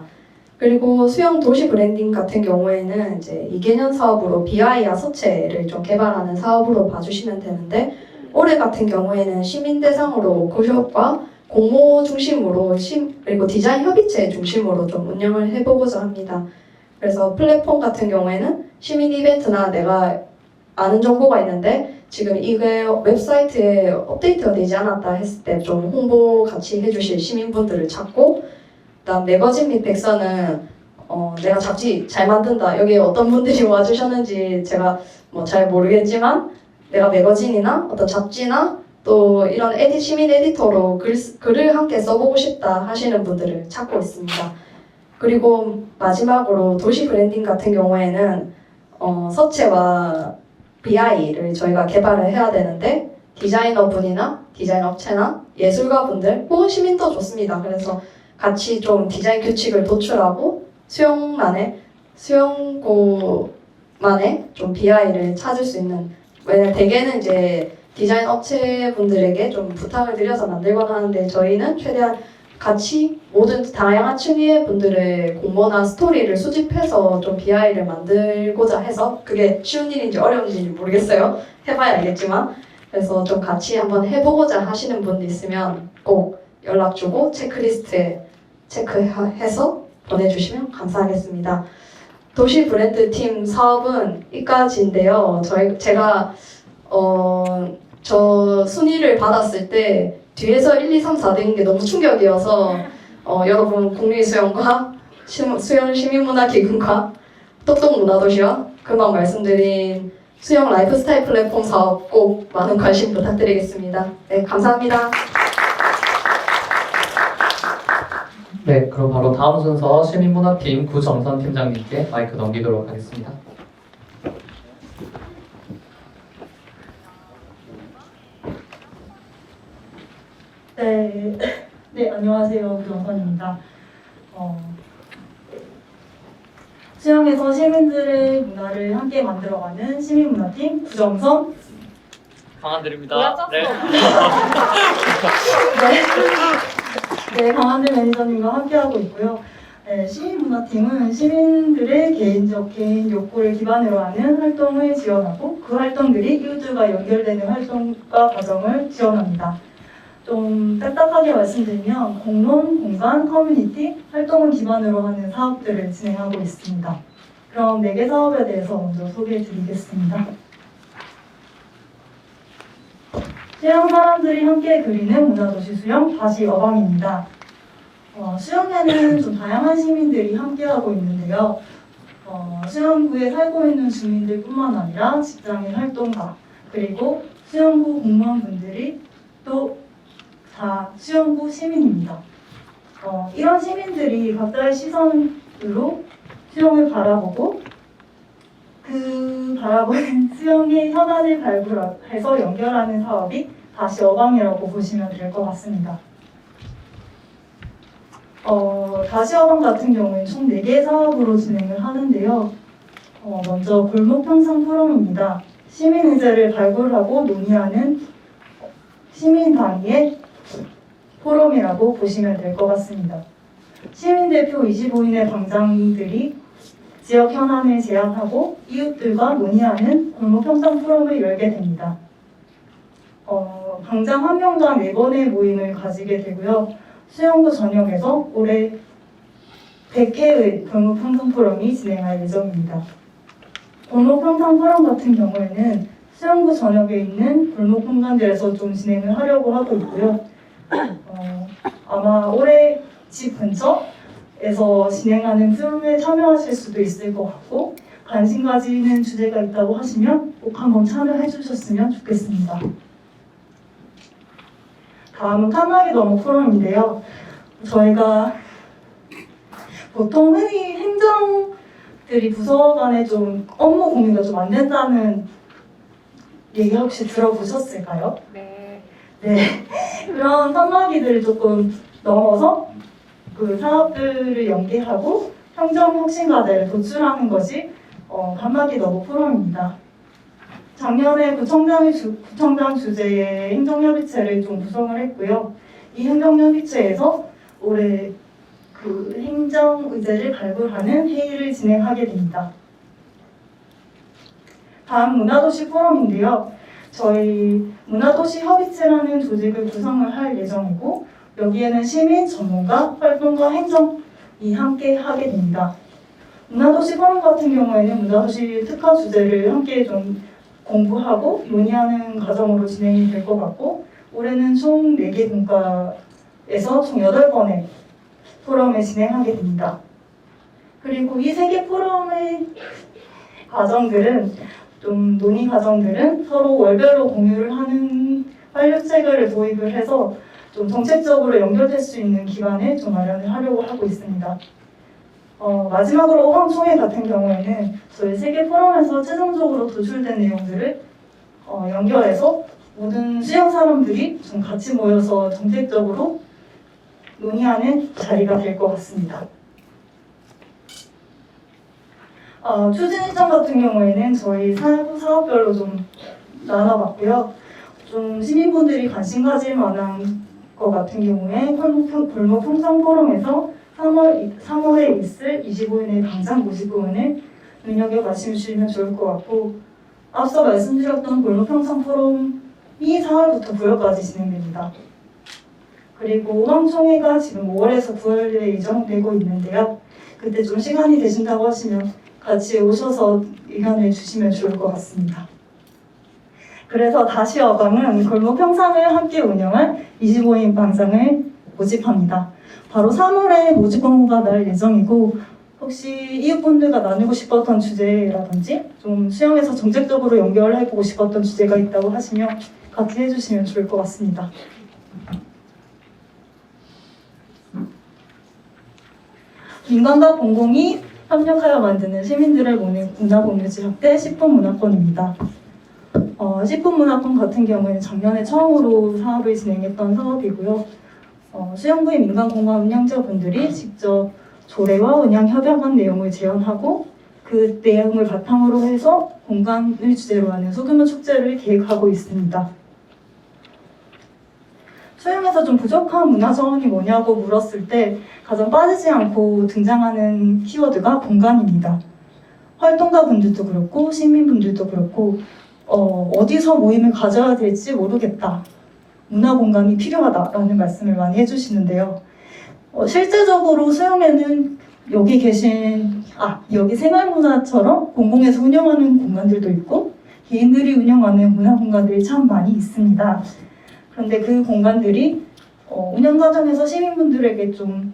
그리고 수영 도시 브랜딩 같은 경우에는 이제 2개년 사업으로 BI와 서체를 좀 개발하는 사업으로 봐주시면 되는데 올해 같은 경우에는 시민 대상으로 워크숍과 공모 중심으로 그리고 디자인 협의체 중심으로 좀 운영을 해보고자 합니다. 그래서 플랫폼 같은 경우에는 시민 이벤트나 내가 아는 정보가 있는데 지금 이게 웹사이트에 업데이트가 되지 않았다 했을 때 좀 홍보 같이 해주실 시민분들을 찾고 그다음 매거진 및 백서는 내가 잡지 잘 만든다 여기 어떤 분들이 와주셨는지 제가 잘 모르겠지만 내가 매거진이나 어떤 잡지나 또 이런 시민 에디터로 글을 함께 써보고 싶다 하시는 분들을 찾고 있습니다. 그리고 마지막으로 도시 브랜딩 같은 경우에는 서체와 BI를 저희가 개발을 해야 되는데 디자이너분이나 디자인 업체나 예술가분들 혹은 시민도 좋습니다. 그래서 같이 좀 디자인 규칙을 도출하고 수영구만의 좀 BI를 찾을 수 있는 왜냐면 대개는 이제 디자인 업체분들에게 좀 부탁을 드려서 만들거나 하는데 저희는 최대한 같이 모든 다양한 취미의 분들의 공모나 스토리를 수집해서 좀 BI를 만들고자 해서 그게 쉬운 일인지 어려운 일인지 모르겠어요. 해봐야 알겠지만 그래서 좀 같이 한번 해보고자 하시는 분들 있으면 꼭 연락 주고 체크리스트에 체크해서 보내주시면 감사하겠습니다. 도시 브랜드 팀 사업은 이까지인데요. 제가 저 순위를 받았을 때 뒤에서 1, 2, 3, 4등인 게 너무 충격이어서 여러분 국립수영과 수영 시민문화기금과 똑똑문화도시와 금방 말씀드린 수영 라이프스타일 플랫폼 사업 꼭 많은 관심 부탁드리겠습니다. 네, 감사합니다. 네, 그럼 바로 다음 순서 시민문화팀 구정선 팀장님께 마이크 넘기도록 하겠습니다. 네, 안녕하세요. 구정선입니다. 수영에서 시민들의 문화를 함께 만들어가는 시민문화팀 구정선. 강한들입니다. 네. 네, 강한들 매니저님과 함께하고 있고요. 네, 시민문화팀은 시민들의 개인 욕구를 기반으로 하는 활동을 지원하고 그 활동들이 이웃들과 연결되는 활동과 과정을 지원합니다. 좀 딱딱하게 말씀드리면 공론, 공간, 커뮤니티 활동을 기반으로 하는 사업들을 진행하고 있습니다. 그럼 4개 사업에 대해서 먼저 소개해 드리겠습니다. 수영 사람들이 함께 그리는 문화도시 수영 다시 어방입니다. 수영에는 좀 다양한 시민들이 함께하고 있는데요. 수영구에 살고 있는 주민들뿐만 아니라 직장인 활동가 그리고 수영구 공무원분들이 또 다 수영구 시민입니다. 이런 시민들이 각자의 시선으로 수영을 바라보고 그 바라보는 수영의 현안을 발굴해서 연결하는 사업이 다시 어방이라고 보시면 될 것 같습니다. 다시 어방 같은 경우는 총 4개의 사업으로 진행을 하는데요. 먼저 골목 평상 포럼입니다. 시민 의제를 발굴하고 논의하는 시민 단위의 포럼이라고 보시면 될 것 같습니다. 시민대표 25인의 방장들이 지역 현안을 제안하고 이웃들과 논의하는 골목 평상 포럼을 열게 됩니다. 방장 한 명당 4번의 모임을 가지게 되고요. 수영구 전역에서 올해 100회의 골목 평상 포럼이 진행할 예정입니다. 골목 평상 포럼 같은 경우에는 수영구 전역에 있는 골목 공간들에서 좀 진행을 하려고 하고 있고요. 아마 올해 집 근처에서 진행하는 포럼에 참여하실 수도 있을 것 같고 관심 가지는 주제가 있다고 하시면 꼭 한번 참여해 주셨으면 좋겠습니다. 다음은 칸막이 너머 포럼인데요. 저희가 보통 흔히 행정들이 부서 간에 좀 업무 공유가 좀 안 된다는 얘기 혹시 들어보셨을까요? 네. 그런 칸막이들을 조금 넘어서 그 사업들을 연계하고 행정 혁신과제를 도출하는 것이 칸막이 너머 포럼입니다. 작년에 구청장 주재의 행정협의체를 좀 구성을 했고요. 이 행정협의체에서 올해 그 행정의제를 발굴하는 회의를 진행하게 됩니다. 다음 문화도시 포럼인데요. 저희 문화도시 협의체라는 조직을 구성을 할 예정이고 여기에는 시민, 전문가, 활동가, 행정이 함께 하게 됩니다. 문화도시 포럼 같은 경우에는 문화도시 특화 주제를 함께 좀 공부하고 논의하는 과정으로 진행이 될 것 같고 올해는 총 4개 분과에서 총 8번의 포럼을 진행하게 됩니다. 그리고 이 3개 포럼의 과정들은 좀 논의 과정들은 서로 월별로 공유를 하는 활류 체계를 도입을 해서 좀 정책적으로 연결될 수 있는 기반을 좀 마련을 하려고 하고 있습니다. 마지막으로 오방총회 같은 경우에는 저희 세계 포럼에서 최종적으로 도출된 내용들을 연결해서 모든 수영 사람들이 좀 같이 모여서 정책적으로 논의하는 자리가 될 것 같습니다. 추진 일정 같은 경우에는 저희 사업별로 좀 나눠봤고요. 좀 시민분들이 관심 가질 만한 거 같은 경우에 골목 평상 포럼에서 3월에 있을 25인의 방장 모집부분을 눈여겨보시면 주시면 좋을 것 같고, 앞서 말씀드렸던 골목 평상 포럼이 4월부터 9월까지 진행됩니다. 그리고 오왕총회가 지금 5월에서 9월에 예정되고 있는데요. 그때 좀 시간이 되신다고 하시면 같이 오셔서 의견을 주시면 좋을 것 같습니다. 그래서 다시 어방은 골목 평상을 함께 운영할 25인 방장을 모집합니다. 바로 3월에 모집 공고가 날 예정이고, 혹시 이웃분들과 나누고 싶었던 주제라든지 좀 수영에서 정책적으로 연결해보고 싶었던 주제가 있다고 하시면 같이 해주시면 좋을 것 같습니다. 민간과 공공이 협력하여 만드는 시민들을 모는 문화공유지 확대 10분 문화권입니다. 10분 문화권 같은 경우에는 작년에 처음으로 사업을 진행했던 사업이고요. 수영구의 민간공간 운영자분들이 직접 조례와 운영 협약안 내용을 제안하고 그 내용을 바탕으로 해서 공간을 주제로 하는 소규모 축제를 계획하고 있습니다. 수영에서 좀 부족한 문화 자원이 뭐냐고 물었을 때 가장 빠지지 않고 등장하는 키워드가 공간입니다. 활동가 분들도 그렇고 시민분들도 그렇고 어디서 모임을 가져야 될지 모르겠다. 문화 공간이 필요하다라는 말씀을 많이 해주시는데요. 실제적으로 수영에는 여기 생활문화처럼 공공에서 운영하는 공간들도 있고 개인들이 운영하는 문화 공간들이 참 많이 있습니다. 그런데 그 공간들이 운영 과정에서 시민분들에게 좀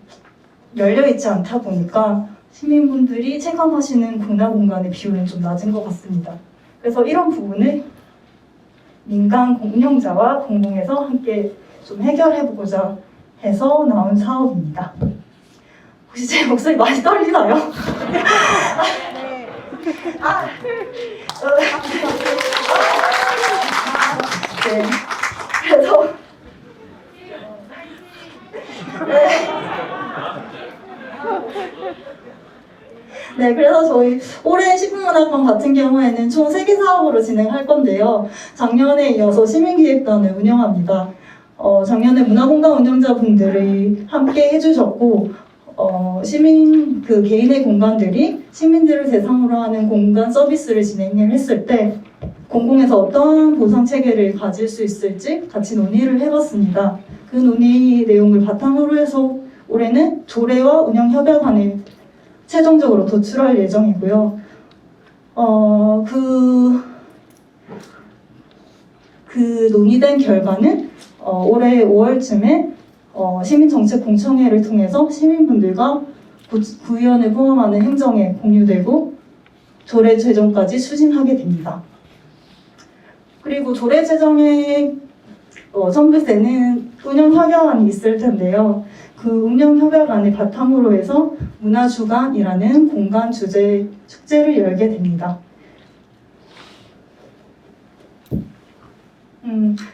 열려있지 않다 보니까 시민분들이 체감하시는 문화 공간의 비율은 좀 낮은 것 같습니다. 그래서 이런 부분을 민간 운영자와 공공에서 함께 좀 해결해보고자 해서 나온 사업입니다. 혹시 제 목소리 많이 떨리나요? 네. 그래서 네, 그래서 저희 올해 10분 문화권 같은 경우에는 총 3개 사업으로 진행할 건데요. 작년에 이어서 시민기획단을 운영합니다. 작년에 문화공간 운영자분들이 함께 해주셨고, 개인의 공간들이 시민들을 대상으로 하는 공간 서비스를 진행을 했을 때 공공에서 어떤 보상 체계를 가질 수 있을지 같이 논의를 해봤습니다. 그 논의 내용을 바탕으로 해서 올해는 조례와 운영 협약안을 최종적으로 도출할 예정이고요. 그 논의된 결과는 올해 5월쯤에 시민정책 공청회를 통해서 시민분들과 구의원을 포함하는 행정에 공유되고 조례 제정까지 추진하게 됩니다. 그리고 조례 제정에 첨부되는 운영 협약안이 있을 텐데요. 그 운영 협약안을 바탕으로 해서 문화주간이라는 공간 주제 축제를 열게 됩니다.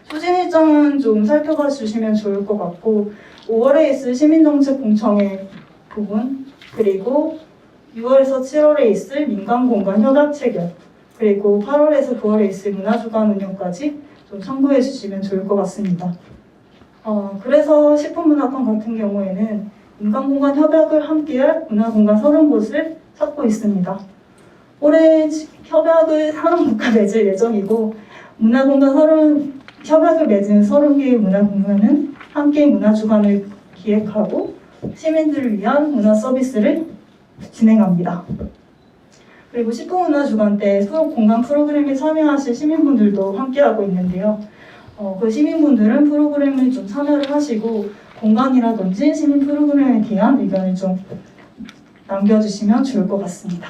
추진 일정은 좀 살펴봐 주시면 좋을 것 같고 5월에 있을 시민정책 공청회 부분 그리고 6월에서 7월에 있을 민간공간 협약 체결 그리고 8월에서 9월에 있을 문화주간 운영까지 좀 참고해 주시면 좋을 것 같습니다. 그래서 10분 문화권 같은 경우에는 민간공간 협약을 함께할 문화공간 30곳을 찾고 있습니다. 올해 협약을 30곳과 맺을 예정이고 문화공간 협약을 맺은 30개의 문화공간은 함께 문화주간을 기획하고 시민들을 위한 문화 서비스를 진행합니다. 그리고 10분 문화주간 때 공간 프로그램에 참여하실 시민분들도 함께하고 있는데요. 그 시민분들은 프로그램을 좀 참여를 하시고 공간이라든지 시민 프로그램에 대한 의견을 좀 남겨주시면 좋을 것 같습니다.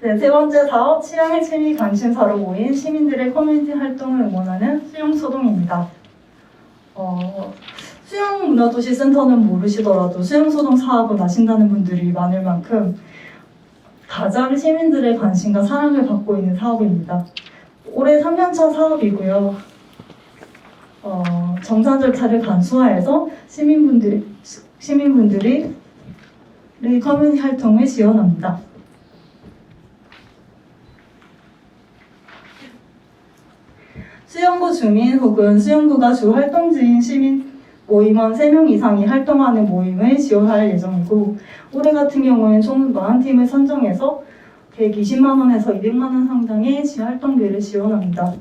네, 세 번째 사업, 취향의 취미 관심사로 모인 시민들의 커뮤니티 활동을 응원하는 수영소동입니다. 수영문화도시센터는 모르시더라도 수영소동 사업을 아신다는 분들이 많을 만큼 가장 시민들의 관심과 사랑을 받고 있는 사업입니다. 올해 3년차 사업이고요. 정산 절차를 간소화해서 시민분들이 커뮤니티 활동을 지원합니다. 수영구 주민 혹은 수영구가 주 활동지인 시민 모임원 3명 이상이 활동하는 모임을 지원할 예정이고 올해 같은 경우에는 총 40팀을 선정해서 120만 원에서 200만 원 상당의 활동비를 지원합니다.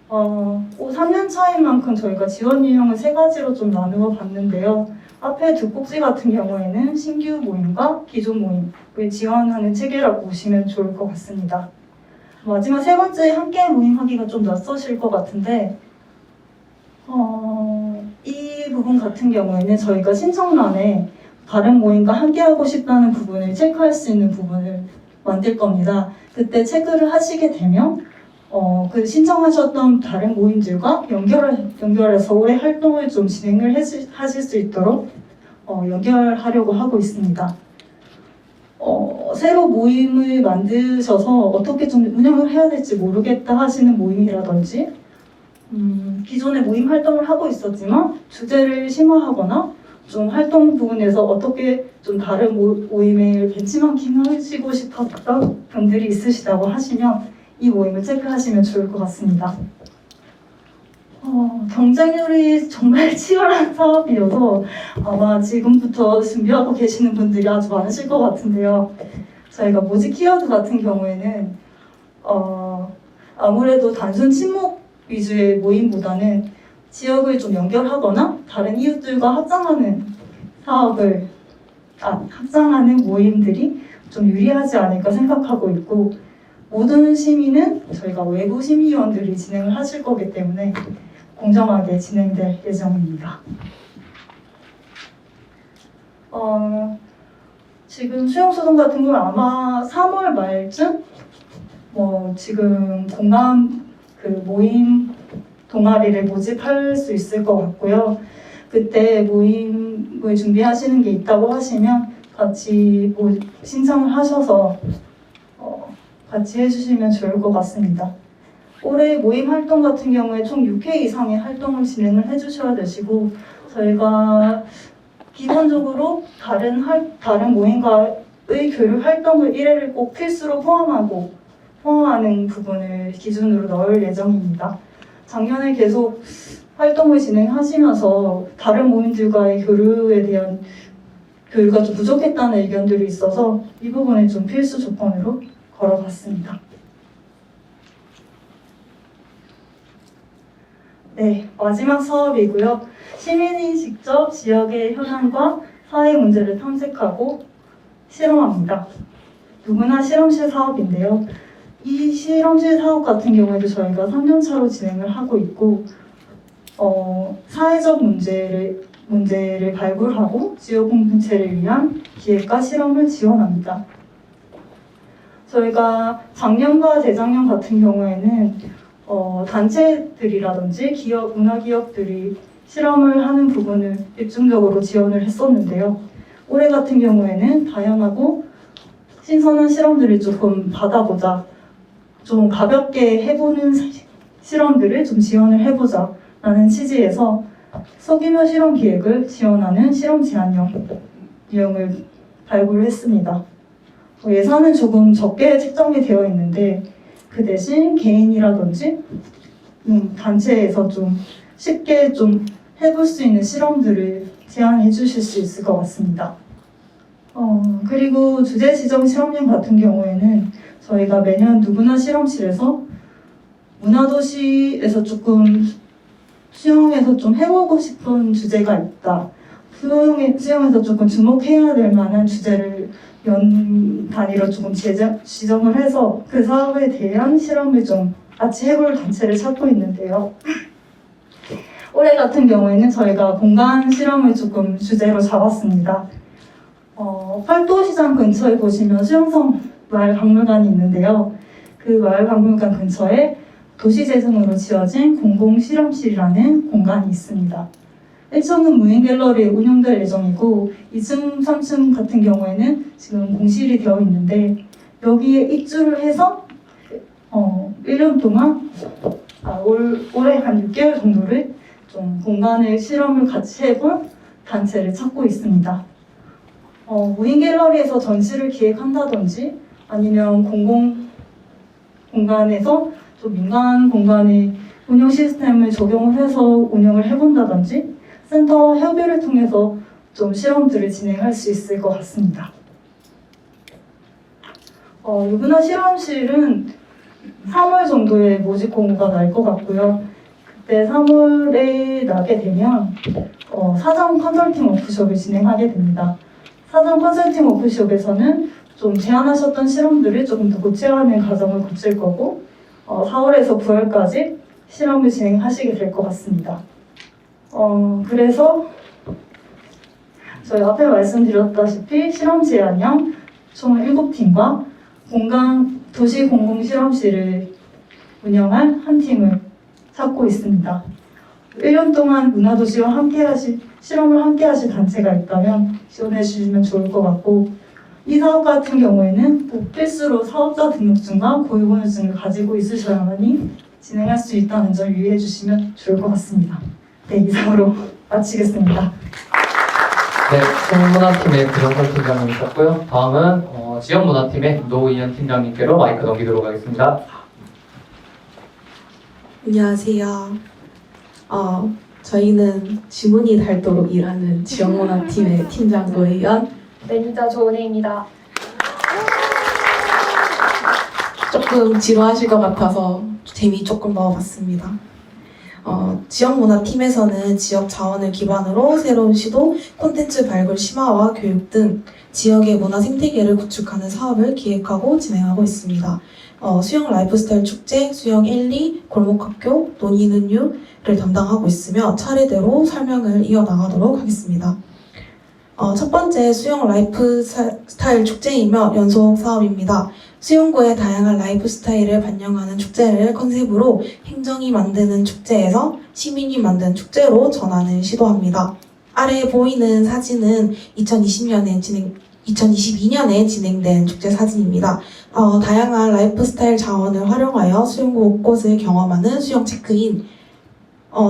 3년 차인 만큼 저희가 지원 유형을 3가지로 좀 나누어 봤는데요. 앞에 두 꼭지 같은 경우에는 신규 모임과 기존 모임을 지원하는 체계라고 보시면 좋을 것 같습니다. 마지막 3번째 함께 모임하기가 좀 낯서실 것 같은데 이 부분 같은 경우에는 저희가 신청란에 다른 모임과 함께하고 싶다는 부분을 체크할 수 있는 부분을 만들 겁니다. 그때 체크를 하시게 되면 그 신청하셨던 다른 모임들과 연결해서 올해 활동을 좀 진행을 하실 수 있도록 연결하려고 하고 있습니다. 새로 모임을 만드셔서 어떻게 좀 운영을 해야 될지 모르겠다 하시는 모임이라든지 기존에 모임 활동을 하고 있었지만 주제를 심화하거나 좀 활동 부분에서 어떻게 좀 다른 모임을 벤치마킹 하시고 싶었던 분들이 있으시다고 하시면 이 모임을 체크하시면 좋을 것 같습니다. 경쟁률이 정말 치열한 사업이어서 아마 지금부터 준비하고 계시는 분들이 아주 많으실 것 같은데요. 저희가 모집 키워드 같은 경우에는 아무래도 단순 친목 위주의 모임보다는 지역을 좀 연결하거나 다른 이웃들과 합장하는 모임들이 좀 유리하지 않을까 생각하고 있고 모든 시민은 저희가 외부 심의위원들이 진행을 하실 거기 때문에 공정하게 진행될 예정입니다. 지금 수용소송 같은 경우는 아마 3월 말쯤 지금 공감 모임 동아리를 모집할 수 있을 것 같고요. 그때 모임을 준비하시는 게 있다고 하시면 같이 신청을 하셔서 같이 해주시면 좋을 것 같습니다. 올해 모임 활동 같은 경우에 총 6회 이상의 활동을 진행을 해주셔야 되시고 저희가 기본적으로 다른 모임과의 교류 활동을 1회를 꼭 필수로 포함하는 부분을 기준으로 넣을 예정입니다. 작년에 계속 활동을 진행하시면서 다른 모임들과의 교류가 좀 부족했다는 의견들이 있어서 이 부분을 좀 필수 조건으로 걸어봤습니다. 네, 마지막 사업이고요. 시민이 직접 지역의 현안과 사회 문제를 탐색하고 실험합니다. 누구나 실험실 사업인데요. 이 실험실 사업 같은 경우에도 저희가 3년차로 진행을 하고 있고 사회적 문제를 발굴하고 지역 공동체를 위한 기획과 실험을 지원합니다. 저희가 작년과 재작년 같은 경우에는 단체들이라든지 문화기업들이 실험을 하는 부분을 집중적으로 지원을 했었는데요. 올해 같은 경우에는 다양하고 신선한 실험들을 조금 받아보자, 좀 가볍게 해보는 실험들을 좀 지원을 해보자 라는 취지에서 소규모 실험 기획을 지원하는 실험 제한 유형을 발굴했습니다. 예산은 조금 적게 책정이 되어 있는데 그 대신 개인이라든지 단체에서 좀 쉽게 좀 해볼 수 있는 실험들을 제안해 주실 수 있을 것 같습니다. 그리고 주제 지정 실험령 같은 경우에는 저희가 매년 누구나 실험실에서 문화도시에서 조금 수영에서 좀 해보고 싶은 주제가 있다. 수영에서 조금 주목해야 될 만한 주제를 연 단위로 조금 지정을 해서 그 사업에 대한 실험을 좀 같이 해볼 단체를 찾고 있는데요. 올해 같은 경우에는 저희가 공간 실험을 조금 주제로 잡았습니다. 팔도시장 근처에 보시면 수영성 마을박물관이 있는데요. 그 마을박물관 근처에 도시재생으로 지어진 공공실험실이라는 공간이 있습니다. 1층은 무인 갤러리 운영될 예정이고 2층, 3층 같은 경우에는 지금 공실이 되어 있는데 여기에 입주를 해서 1년 동안 올해 한 6개월 정도를 좀 공간의 실험을 같이 해볼 단체를 찾고 있습니다. 무인 갤러리에서 전시를 기획한다든지 아니면 공공 공간에서 좀 민간 공간의 운영 시스템을 적용을 해서 운영을 해본다든지 센터와 협의를 통해서 좀 실험들을 진행할 수 있을 것 같습니다. 유부나 실험실은 3월 정도에 모집 공고가 날 것 같고요. 그때 3월에 나게 되면 사전 컨설팅 워크숍을 진행하게 됩니다. 사전 컨설팅 워크숍에서는 좀 제안하셨던 실험들을 조금 더 구체화하는 과정을 거칠 거고 4월에서 9월까지 실험을 진행하시게 될 것 같습니다. 그래서 저희 앞에 말씀드렸다시피 실험 제안형 총 7팀과 도시 공공 실험실을 운영할 한 팀을 찾고 있습니다. 1년 동안 문화도시와 실험을 함께 하실 단체가 있다면 지원해 주시면 좋을 것 같고, 이 사업 같은 경우에는 꼭 필수로 사업자 등록증과 고유번호증을 가지고 있으셔야만이 진행할 수 있다는 점 유의해 주시면 좋을 것 같습니다. 네, 이상으로 마치겠습니다. 네, 소문문화팀의 구정설 팀장님이셨고요. 다음은 지역문화팀의 노희연 팀장님께로 마이크 넘기도록 하겠습니다. 안녕하세요. 저희는 지문이 닳도록 일하는 지역문화팀의 팀장 노희연. 매니저 조은혜입니다. 조금 지루하실 것 같아서 재미 조금 넣어봤습니다. 지역문화팀에서는 지역 자원을 기반으로 새로운 시도, 콘텐츠 발굴 심화와 교육 등 지역의 문화 생태계를 구축하는 사업을 기획하고 진행하고 있습니다. 수영 라이프스타일 축제, 수영 1, 2, 골목학교, 논의는 유를 담당하고 있으며 차례대로 설명을 이어나가도록 하겠습니다. 첫 번째 수영 라이프스타일 축제이며 연속 사업입니다. 수영구의 다양한 라이프 스타일을 반영하는 축제를 컨셉으로 행정이 만드는 축제에서 시민이 만든 축제로 전환을 시도합니다. 아래 보이는 사진은 2022년에 진행된 축제 사진입니다. 다양한 라이프 스타일 자원을 활용하여 수영구 곳곳을 경험하는 수영 체크인,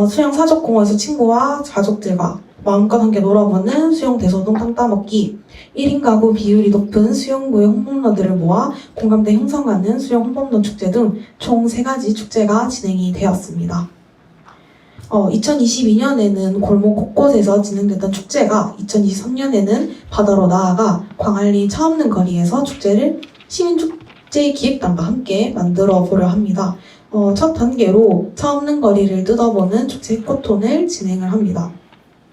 수영 사적공원에서 친구와 가족들과 마음껏 함께 놀아보는 수영 대소동 땅 따먹기, 1인 가구 비율이 높은 수영구의 홈런러들을 모아 공감대 형성하는 수영 홈런러 축제 등 총 3가지 축제가 진행이 되었습니다. 2022년에는 골목 곳곳에서 진행됐던 축제가 2023년에는 바다로 나아가 광안리 차 없는 거리에서 축제를 시민축제 기획단과 함께 만들어 보려 합니다. 첫 단계로 차 없는 거리를 뜯어보는 축제 해코톤을 진행을 합니다.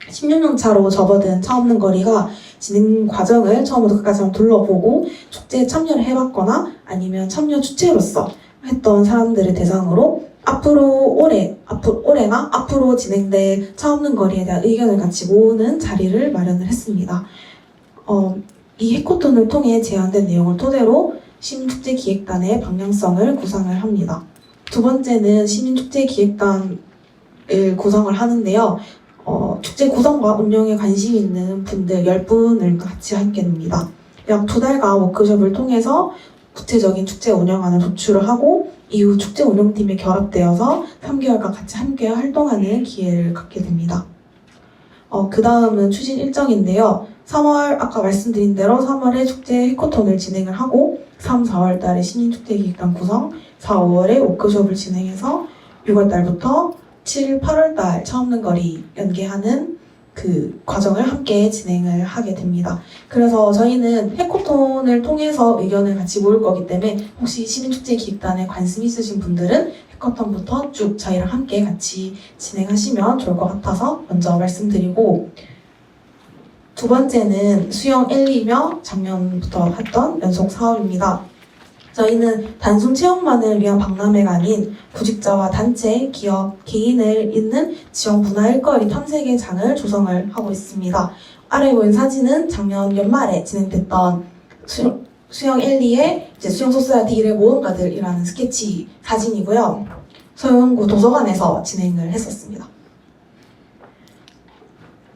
16년 차로 접어든 차 없는 거리가 진행 과정을 처음부터 끝까지 한번 둘러보고 축제에 참여를 해봤거나 아니면 참여 주체로서 했던 사람들을 대상으로 올해나 앞으로 진행될 차 없는 거리에 대한 의견을 같이 모으는 자리를 마련을 했습니다. 이 해코톤을 통해 제안된 내용을 토대로 시민축제 기획단의 방향성을 구상을 합니다. 두 번째는 시민축제 기획단을 구성을 하는데요. 축제 구성과 운영에 관심 있는 분들 10분을 같이 함께 됩니다. 약 2달간 워크숍을 통해서 구체적인 축제 운영안을 도출을 하고 이후 축제 운영팀에 결합되어서 3개월간 같이 함께 활동하는 기회를 갖게 됩니다. 그 다음은 추진 일정인데요. 3월, 아까 말씀드린 대로 3월에 축제 해코톤을 진행을 하고 3, 4월 달에 시민축제 기획단 구성, 4, 5월에 워크숍을 진행해서 6월 달부터 7, 8월 달 차 없는 거리 연계하는 그 과정을 함께 진행을 하게 됩니다. 그래서 저희는 해코톤을 통해서 의견을 같이 모을 거기 때문에 혹시 시민축제 기획단에 관심 있으신 분들은 해코톤부터 쭉 저희랑 함께 같이 진행하시면 좋을 것 같아서 먼저 말씀드리고, 두 번째는 수영 1, 2며 작년부터 했던 연속 사업입니다. 저희는 단순 체험만을 위한 박람회가 아닌 구직자와 단체, 기업, 개인을 잇는 지역 문화 일거리 탐색의 장을 조성을 하고 있습니다. 아래 보인 사진은 작년 연말에 진행됐던 수영 1, 2의 수영 소사이어티 일의 모험가들이라는 스케치 사진이고요. 서영구 도서관에서 진행을 했었습니다.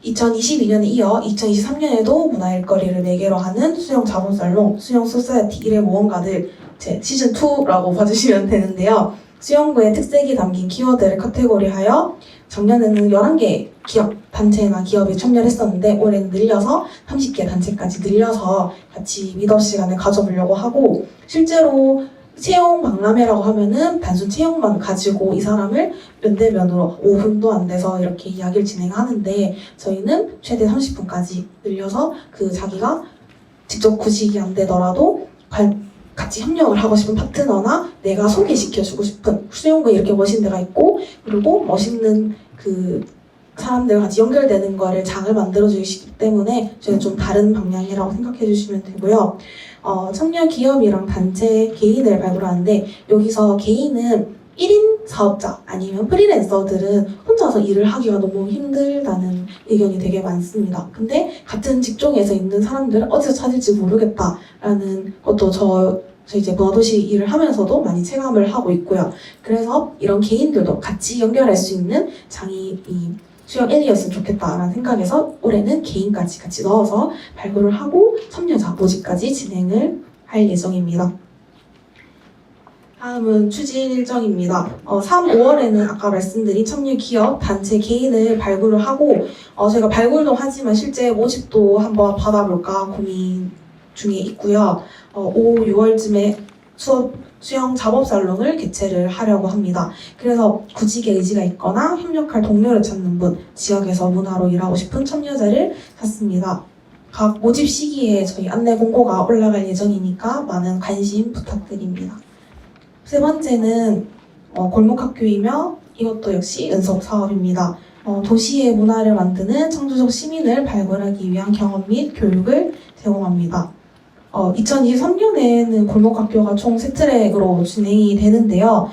2022년에 이어 2023년에도 문화 일거리를 매개로 하는 수영 자본살롱, 수영 소사이어티 일의 모험가들 시즌2라고 봐주시면 되는데요. 수영구의 특색이 담긴 키워드를 카테고리하여 작년에는 11개 기업, 단체나 기업이 참여를 했었는데 올해는 늘려서 30개 단체까지 늘려서 같이 미더 시간을 가져보려고 하고, 실제로 채용 박람회라고 하면은 단순 채용만 가지고 이 사람을 면대면으로 5분도 안 돼서 이렇게 이야기를 진행하는데 저희는 최대 30분까지 늘려서 그 자기가 직접 구직이 안 되더라도 같이 협력을 하고 싶은 파트너나 내가 소개시켜주고 싶은 수용구에 이렇게 멋있는 데가 있고 그리고 멋있는 그 사람들과 같이 연결되는 거를 장을 만들어주시기 때문에 저희는 좀 다른 방향이라고 생각해 주시면 되고요. 청년 기업이랑 단체 개인을 발굴하는데 여기서 개인은 1인 사업자 아니면 프리랜서들은 혼자서 일을 하기가 너무 힘들다는 의견이 되게 많습니다. 근데 같은 직종에서 있는 사람들은 어디서 찾을지 모르겠다라는 것도 저 이제 문화도시 일을 하면서도 많이 체감을 하고 있고요. 그래서 이런 개인들도 같이 연결할 수 있는 장이 이 수영 L이었으면 좋겠다라는 생각에서 올해는 개인까지 같이 넣어서 발굴을 하고 참여자 모집까지 진행을 할 예정입니다. 다음은 추진 일정입니다. 3, 5월에는 아까 말씀드린 청년 기업, 단체 개인을 발굴을 하고 저희가 발굴도 하지만 실제 모집도 한번 받아볼까 고민 중에 있고요. 5, 6월쯤에 수영 작업살롱을 개최를 하려고 합니다. 그래서 구직의 의지가 있거나 협력할 동료를 찾는 분, 지역에서 문화로 일하고 싶은 참여자를 찾습니다. 각 모집 시기에 저희 안내 공고가 올라갈 예정이니까 많은 관심 부탁드립니다. 세 번째는 골목학교이며 이것도 역시 연속 사업입니다. 도시의 문화를 만드는 창조적 시민을 발굴하기 위한 경험 및 교육을 제공합니다. 2023년에는 골목학교가 총 3트랙으로 진행이 되는데요.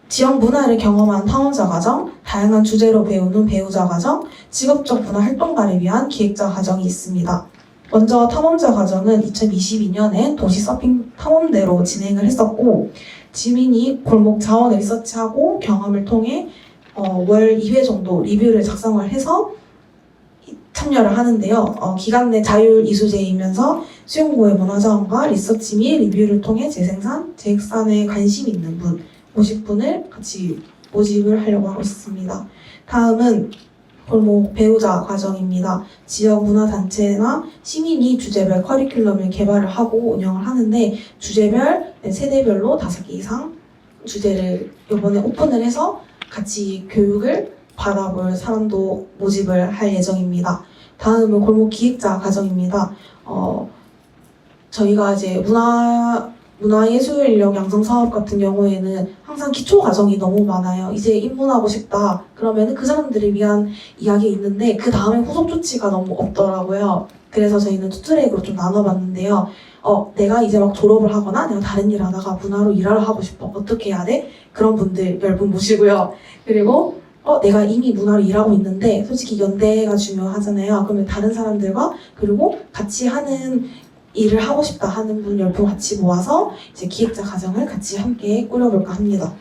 지역 문화를 경험한 탐험자 과정, 다양한 주제로 배우는 배우자 과정, 직업적 문화 활동가를 위한 기획자 과정이 있습니다. 먼저 탐험자 과정은 2022년에 도시 서핑 탐험대로 진행을 했었고 지민이 골목 자원을 리서치하고 경험을 통해 월 2회 정도 리뷰를 작성을 해서 참여를 하는데요. 기간 내 자율 이수제이면서 수용고의 문화자원과 리서치 및 리뷰를 통해 재생산, 재익산에 관심 있는 분, 50분을 같이 모집을 하려고 하고 있습니다. 다음은 골목 배우자 과정입니다. 지역 문화단체나 시민이 주제별 커리큘럼을 개발을 하고 운영을 하는데 주제별, 세대별로 5개 이상 주제를 이번에 오픈을 해서 같이 교육을 받아볼 사람도 모집을 할 예정입니다. 다음은 골목 기획자 과정입니다. 저희가 이제 문화예술 인력 양성 사업 같은 경우에는 항상 기초 과정이 너무 많아요. 이제 입문하고 싶다. 그러면은 그 사람들을 위한 이야기 있는데 그 다음에 후속 조치가 너무 없더라고요. 그래서 저희는 투트랙으로 좀 나눠봤는데요. 내가 이제 막 졸업을 하거나 내가 다른 일 하다가 문화로 일하러 하고 싶어. 어떻게 해야 돼? 그런 분들 10분 모시고요. 그리고 내가 이미 문화로 일하고 있는데 솔직히 연대가 중요하잖아요. 그러면 다른 사람들과 그리고 같이 하는 일을 하고 싶다 하는 분 10분 같이 모아서 이제 기획자 과정을 같이 함께 꾸려볼까 합니다.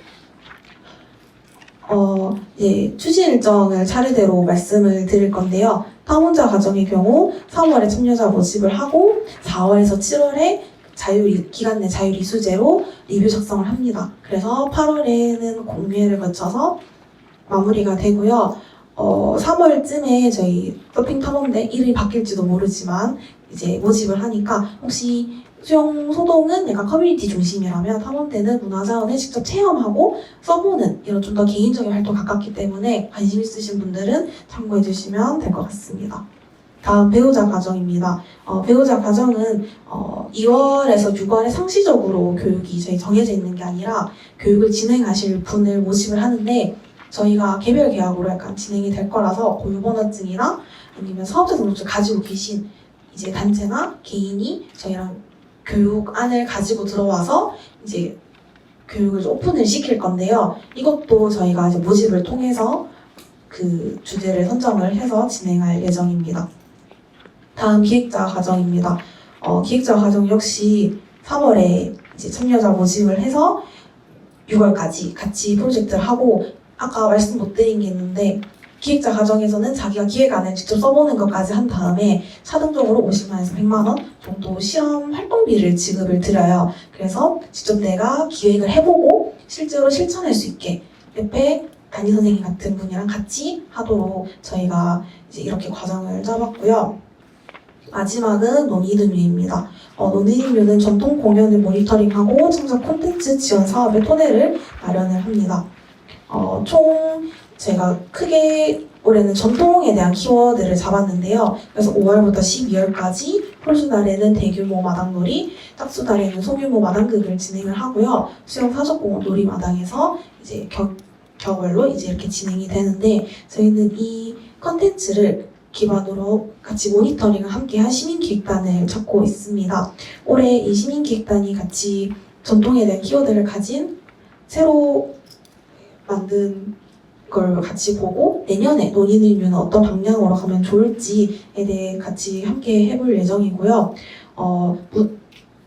이제 추진 일정을 차례대로 말씀을 드릴 건데요. 탐험자 과정의 경우 3월에 참여자 모집을 하고 4월에서 7월에 기간 내 자율 이수제로 리뷰 작성을 합니다. 그래서 8월에는 공매를 거쳐서 마무리가 되고요. 3월쯤에 저희 서핑 탐험대 이름이 바뀔지도 모르지만 이제 모집을 하니까 혹시 수영 소동은 약간 커뮤니티 중심이라면 탐험대는 문화자원을 직접 체험하고 써보는 이런 좀 더 개인적인 활동 가깝기 때문에 관심 있으신 분들은 참고해 주시면 될 것 같습니다. 다음 배우자 과정입니다. 배우자 과정은 2월에서 6월에 상시적으로 교육이 저희 정해져 있는 게 아니라 교육을 진행하실 분을 모집을 하는데 저희가 개별 계약으로 약간 진행이 될 거라서 고유번호증이나 아니면 사업자 등록증 가지고 계신 이제 단체나 개인이 저희랑 교육안을 가지고 들어와서 이제 교육을 오픈을 시킬 건데요. 이것도 저희가 이제 모집을 통해서 그 주제를 선정을 해서 진행할 예정입니다. 다음 기획자 과정입니다. 기획자 과정 역시 3월에 이제 참여자 모집을 해서 6월까지 같이 프로젝트를 하고 아까 말씀 못 드린 게 있는데 기획자 과정에서는 자기가 기획안을 직접 써보는 것까지 한 다음에 차등적으로 50만에서 100만 원 정도 시험 활동비를 지급을 드려요. 그래서 직접 내가 기획을 해보고 실제로 실천할 수 있게 옆에 담임 선생님 같은 분이랑 같이 하도록 저희가 이제 이렇게 과정을 짜봤고요. 마지막은 논의등류입니다. 논의등류는 전통 공연을 모니터링하고 창작 콘텐츠 지원 사업의 토대를 마련을 합니다. 총 제가 크게 올해는 전통에 대한 키워드를 잡았는데요. 그래서 5월부터 12월까지 홀수달에는 대규모 마당놀이, 딱수달에는 소규모 마당극을 진행을 하고요. 수영 사적공원 놀이마당에서 이제 격월로 이제 이렇게 진행이 되는데 저희는 이 컨텐츠를 기반으로 같이 모니터링을 함께한 시민기획단을 찾고 있습니다. 올해 이 시민기획단이 같이 전통에 대한 키워드를 가진 새로 만든 걸 같이 보고 내년에 논의등류는 어떤 방향으로 가면 좋을지에 대해 같이 함께 해볼 예정이고요.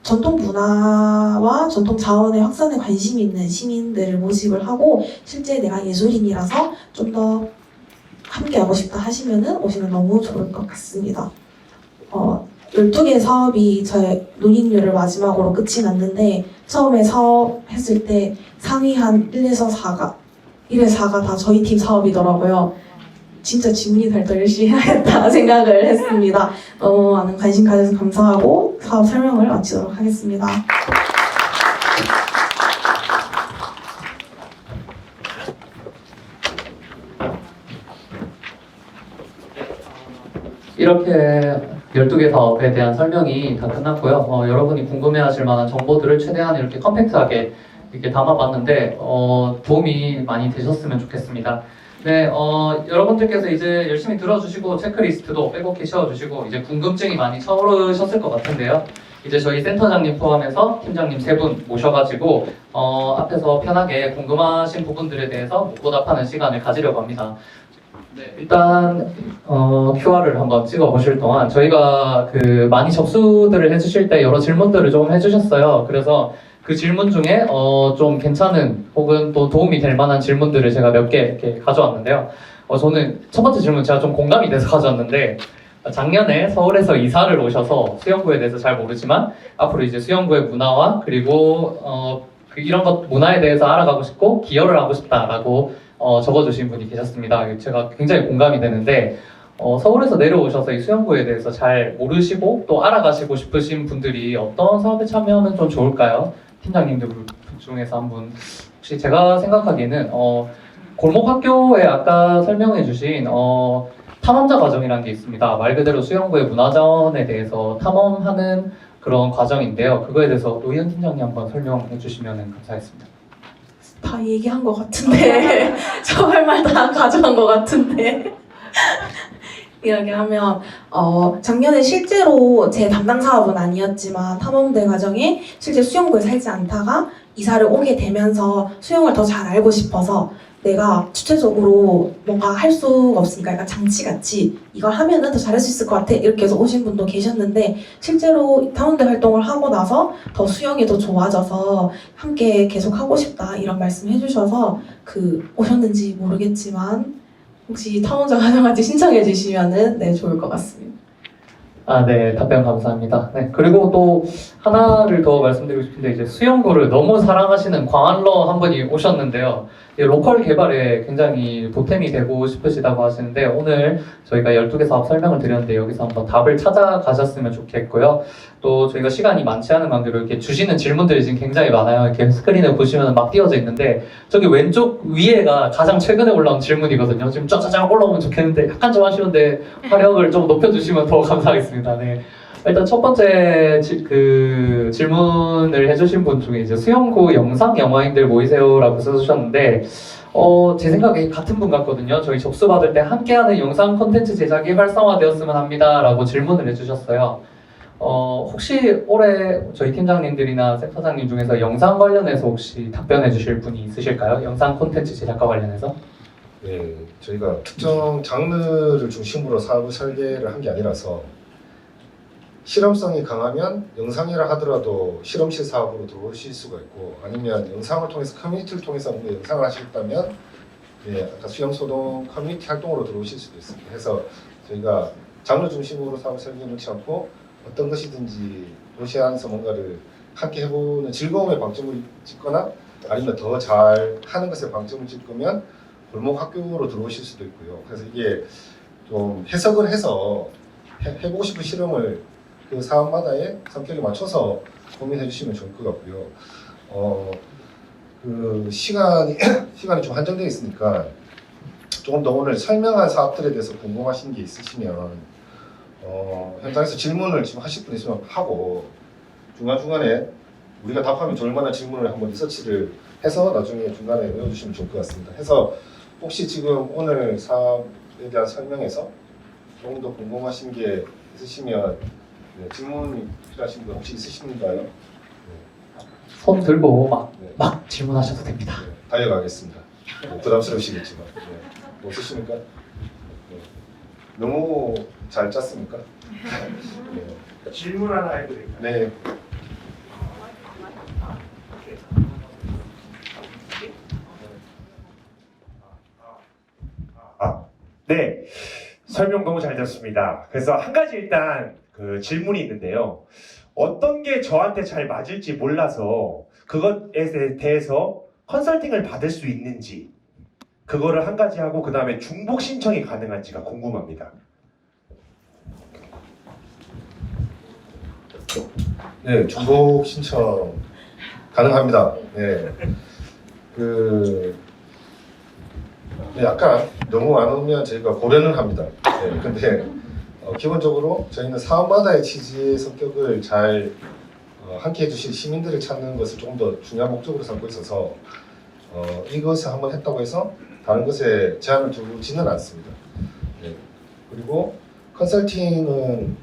전통 문화와 전통 자원의 확산에 관심 있는 시민들을 모집을 하고 실제 내가 예술인이라서 좀 더 함께 하고 싶다 하시면은 오시면 너무 좋을 것 같습니다. 12개 사업이 저의 논의등류를 마지막으로 끝이 났는데 처음에 사업했을 때 상위 한 1에서 4가 다 저희 팀 사업이더라고요. 진짜 지문이 달 더 열심히 해야겠다 생각을 했습니다. 너무 많은 관심 가져서 감사하고 사업 설명을 마치도록 하겠습니다. 이렇게 12개 사업에 대한 설명이 다 끝났고요. 여러분이 궁금해하실 만한 정보들을 최대한 이렇게 컴팩트하게 이렇게 담아봤는데 도움이 많이 되셨으면 좋겠습니다. 네, 여러분들께서 이제 열심히 들어주시고 체크리스트도 빼곡히 채워주시고 이제 궁금증이 많이 차오르셨을 것 같은데요. 이제 저희 센터장님 포함해서 팀장님 3분 모셔가지고 앞에서 편하게 궁금하신 부분들에 대해서 묻고 답하는 시간을 가지려고 합니다. 네, 일단 QR을 한번 찍어 보실 동안 저희가 많이 접수들을 해주실 때 여러 질문들을 좀 해주셨어요. 그래서 그 질문 중에 좀 괜찮은 혹은 또 도움이 될 만한 질문들을 제가 몇 개 이렇게 가져왔는데요. 저는 첫 번째 질문 제가 좀 공감이 돼서 가져왔는데 작년에 서울에서 이사를 오셔서 수영구에 대해서 잘 모르지만 앞으로 이제 수영구의 문화와 그리고 이런 것 문화에 대해서 알아가고 싶고 기여를 하고 싶다라고 적어주신 분이 계셨습니다. 제가 굉장히 공감이 되는데 서울에서 내려오셔서 이 수영구에 대해서 잘 모르시고 또 알아가시고 싶으신 분들이 어떤 사업에 참여하면 좀 좋을까요? 팀장님들 중에서 한 분 혹시 제가 생각하기에는 골목학교에 아까 설명해주신 탐험자 과정이라는 게 있습니다. 말 그대로 수영구의 문화자원에 대해서 탐험하는 그런 과정인데요. 그거에 대해서 노희연 팀장님 한번 설명해 주시면 감사하겠습니다. 다 얘기한 것 같은데 저 할 말 다 가져간 것 같은데 이야기하면 작년에 실제로 제 담당 사업은 아니었지만 탐험대 과정에 실제 수영구에 살지 않다가 이사를 오게 되면서 수영을 더 잘 알고 싶어서 내가 주체적으로 뭔가 할 수가 없으니까 약간 장치같이 이걸 하면은 더 잘할 수 있을 것 같아 이렇게 해서 오신 분도 계셨는데 실제로 탐험대 활동을 하고 나서 더 수영이 더 좋아져서 함께 계속 하고 싶다 이런 말씀 해주셔서 오셨는지 모르겠지만 혹시 탐험자 과정까지 신청해 주시면은 네 좋을 것 같습니다. 네, 답변 감사합니다. 네, 그리고 또 하나를 더 말씀드리고 싶은데 이제 수영구를 너무 사랑하시는 광안러 한 분이 오셨는데요. 로컬 개발에 굉장히 보탬이 되고 싶으시다고 하시는데 오늘 저희가 12개 사업 설명을 드렸는데 여기서 한번 답을 찾아가셨으면 좋겠고요. 또 저희가 시간이 많지 않은 관계로 이렇게 주시는 질문들이 지금 굉장히 많아요. 이렇게 스크린에 보시면 막 띄워져 있는데 저기 왼쪽 위에가 가장 최근에 올라온 질문이거든요. 지금 쫙쫙쫙 올라오면 좋겠는데 약간 좀 아쉬운데 화력을 좀 높여주시면 더 감사하겠습니다. 네. 일단 첫 번째 질문을 해주신 분 중에 이제 수영구 영상 영화인들 모이세요라고 써주셨는데 제 생각에 같은 분 같거든요. 저희 접수 받을 때 함께하는 영상 콘텐츠 제작이 활성화되었으면 합니다라고 질문을 해주셨어요. 혹시 올해 저희 팀장님들이나 센터장님 중에서 영상 관련해서 혹시 답변해 주실 분이 있으실까요? 영상 콘텐츠 제작과 관련해서? 네, 저희가 특정 장르를 중심으로 사업을 설계를 한 게 아니라서 실험성이 강하면 영상이라 하더라도 실험실 사업으로 들어오실 수가 있고 아니면 영상을 통해서 커뮤니티를 통해서 뭔가 영상을 하셨다면 아까 수영소동 커뮤니티 활동으로 들어오실 수도 있습니다. 해서 저희가 장르 중심으로 사업을 설계해 놓지 않고 어떤 것이든지 도시 안에서 뭔가를 함께 해보는 즐거움에 방점을 찍거나 아니면 더 잘 하는 것에 방점을 찍으면 골목 학교로 들어오실 수도 있고요. 그래서 이게 좀 해석을 해서 해보고 싶은 실험을 그 사업마다의 성격에 맞춰서 고민해 주시면 좋을 것 같고요. 그 시간이 좀 한정되어 있으니까 조금 더 오늘 설명한 사업들에 대해서 궁금하신 게 있으시면 현장에서 질문을 지금 하실 분 있으면 하고 중간중간에 우리가 답하면 좋을 만한 질문을 한번 리서치를 해서 나중에 중간에 외워주시면 좋을 것 같습니다. 해서 혹시 지금 오늘 사업에 대한 설명에서 조금 더 궁금하신 게 있으시면 질문이 필요하신 분 혹시 있으신가요? 손 들고 네. 막 질문하셔도 됩니다. 달려가겠습니다. 부담스러우시겠지만 없으십니까? 너무 잘 짰습니까? 질문 하나 해도 될까요? 네. 네, 설명 너무 잘 됐습니다. 그래서 한 가지 일단 그 질문이 있는데요. 어떤 게 저한테 잘 맞을지 몰라서 그것에 대해서 컨설팅을 받을 수 있는지 그거를 한 가지 하고 그 다음에 중복 신청이 가능한지가 궁금합니다. 네, 중복 신청 가능합니다. 네. 약간 너무 안 오면 저희가 고려는 합니다. 네, 근데 기본적으로 저희는 사업마다의 취지의 성격을 잘 함께 해주실 시민들을 찾는 것을 조금 더 중요한 목적으로 삼고 있어서 이것을 한번 했다고 해서 다른 것에 제한을 두지는 않습니다. 네. 그리고 컨설팅은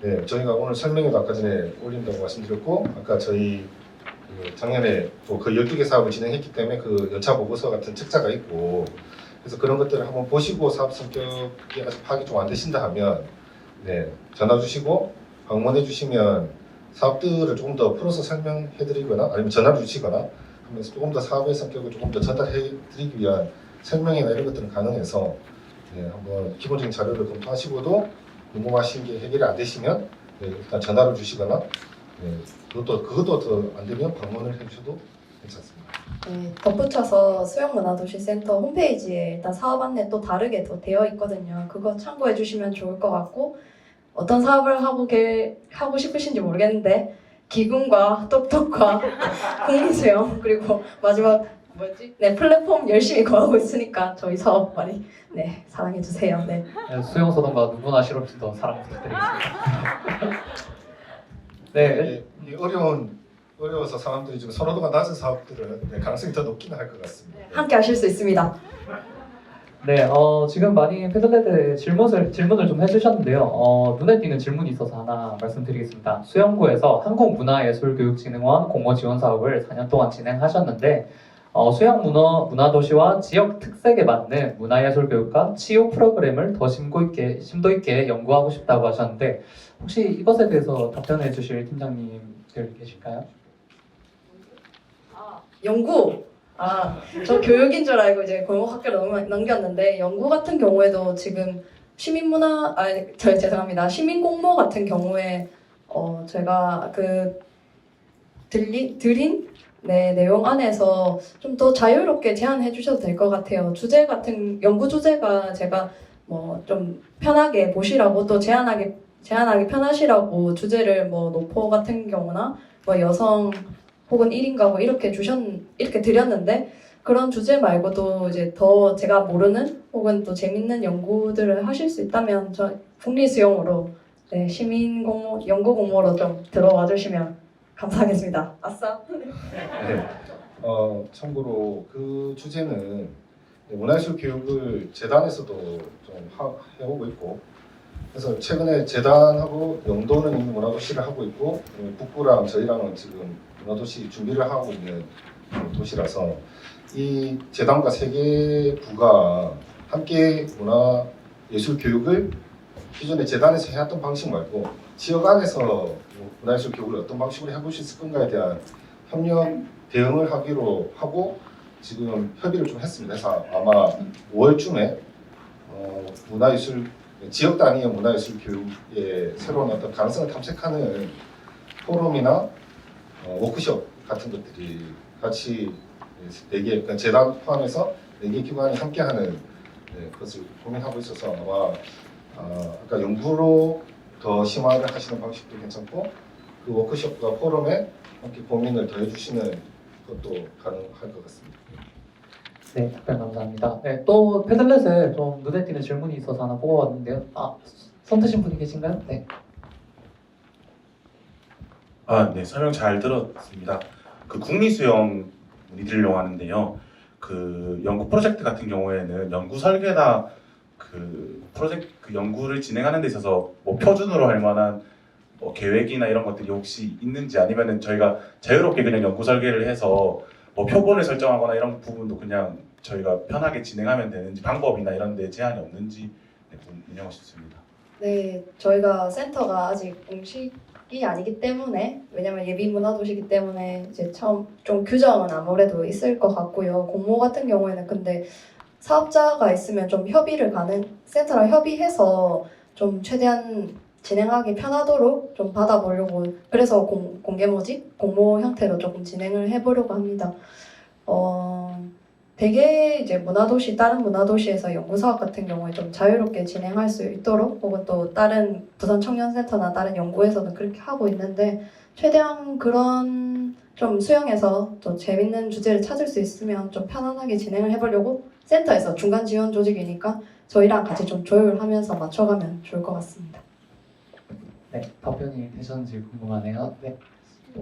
네, 저희가 오늘 설명회도 아까 전에 올린다고 말씀드렸고 아까 저희 작년에 또 그 12개 사업을 진행했기 때문에 그 연차 보고서 같은 책자가 있고 그래서 그런 것들을 한번 보시고 사업 성격이 아직 파악이 좀 안 되신다 하면 네, 전화 주시고 방문해 주시면 사업들을 조금 더 풀어서 설명해 드리거나 아니면 전화를 주시거나 하면서 조금 더 사업의 성격을 조금 더 전달해 드리기 위한 설명이나 이런 것들은 가능해서 네, 한번 기본적인 자료를 검토하시고도 궁금하신 게 해결이 안 되시면 네, 일단 전화를 주시거나 네, 그것도 더 안 되면 방문을 해주셔도 괜찮습니다. 네, 덧붙여서 수영문화도시센터 홈페이지에 일단 사업 안내 또 다르게 더 되어 있거든요. 그거 참고해 주시면 좋을 것 같고 어떤 사업을 하고 싶으신지 모르겠는데 기금과 똑똑과 국민수영 그리고 마지막 뭐였지? 네, 플랫폼 열심히 거하고 있으니까 저희 사업 많이 네, 사랑해 주세요. 네. 수영소동과 누구나 실업진도 사랑 부탁드리겠습니다. 네, 이 어려워서 사람들이 좀 선호도가 낮은 사업들은 네, 가능성이 더 높기는 할 것 같습니다. 함께 하실 수 있습니다. 네, 지금 많이 패널들의 질문을 좀 해주셨는데요. 눈에 띄는 질문이 있어서 하나 말씀드리겠습니다. 수영구에서 한국문화예술교육진흥원 공모 지원 사업을 4년 동안 진행하셨는데 수영문화도시와 지역 특색에 맞는 문화예술교육과 치유 프로그램을 더 심도 있게 연구하고 싶다고 하셨는데 혹시 이것에 대해서 답변해 주실 팀장님들 계실까요? 연구! 저 교육인 줄 알고 이제 골목학교를 넘겼는데 연구 같은 경우에도 지금 시민공모 같은 경우에 제가 드린 네, 내용 안에서 좀 더 자유롭게 제안해 주셔도 될 것 같아요. 연구 주제가 제가 뭐 좀 편하게 보시라고 또 제안하기 편하시라고 주제를 뭐 노포 같은 경우나 뭐 여성 혹은 1인 가구 이렇게 드렸는데 그런 주제 말고도 이제 더 제가 모르는 혹은 또 재밌는 연구들을 하실 수 있다면 저 국립수영으로 네, 시민공모 연구공모로 좀 들어와 주시면 감사하겠습니다. 아싸. 네. 참고로 그 주제는 문화예술 교육을 재단에서도 좀 해오고 있고 그래서 최근에 재단하고 영도는 이미 문화도시를 하고 있고 북부랑 저희랑은 지금 문화도시 준비를 하고 있는 도시라서 이 재단과 세 개 부가 함께 문화예술 교육을 기존에 재단에서 해왔던 방식 말고 지역 안에서 문화예술 교육을 어떤 방식으로 해볼 수 있을 건가에 대한 협력 대응을 하기로 하고 지금 협의를 좀 했습니다. 그래서 아마 5월쯤에 지역 단위의 문화예술 교육의 새로운 어떤 가능성을 탐색하는 포럼이나 워크숍 같은 것들이 같이 4개, 그러니까 재단 포함해서 4개 기관이 함께하는 네, 그것을 고민하고 있어서 아마 아까 연구로 더 심화를 하시는 방식도 괜찮고 그 워크숍과 포럼에 함께 고민을 더 해주시는 것도 가능할 것 같습니다. 네, 답변 감사합니다. 네, 또 패들렛에 좀 눈에 띄는 질문이 있어서 하나 뽑아봤는데요. 손 드신 분이 계신가요? 네. 네, 설명 잘 들었습니다. 그 국립수영 문의드리려고 하는데요. 그 연구 프로젝트 같은 경우에는 연구 설계나 그 연구를 진행하는 데 있어서 뭐 표준으로 할 만한 뭐 계획이나 이런 것들이 혹시 있는지, 아니면은 저희가 자유롭게 그냥 연구 설계를 해서 뭐 표본을 설정하거나 이런 부분도 그냥 저희가 편하게 진행하면 되는지, 방법이나 이런 데 제한이 없는지 문의하고 싶습니다. 네, 저희가 센터가 아직 공식이 아니기 때문에, 왜냐면 예비 문화도시이기 때문에 이제 처음 좀 규정은 아무래도 있을 것 같고요. 공모 같은 경우에는 근데 사업자가 있으면 좀 센터랑 협의해서 좀 최대한 진행하기 편하도록 좀 받아보려고, 그래서 공개 모집, 공모 형태로 조금 진행을 해보려고 합니다. 되게 이제 다른 문화도시에서 연구사업 같은 경우에 좀 자유롭게 진행할 수 있도록, 혹은 또 다른 부산 청년센터나 다른 연구에서는 그렇게 하고 있는데, 최대한 그런 좀 수영에서 좀 재밌는 주제를 찾을 수 있으면 좀 편안하게 진행을 해보려고, 센터에서 중간 지원 조직이니까 저희랑 같이 좀 조율하면서 맞춰가면 좋을 것 같습니다. 네, 답변이 되셨는지 궁금하네요. 네,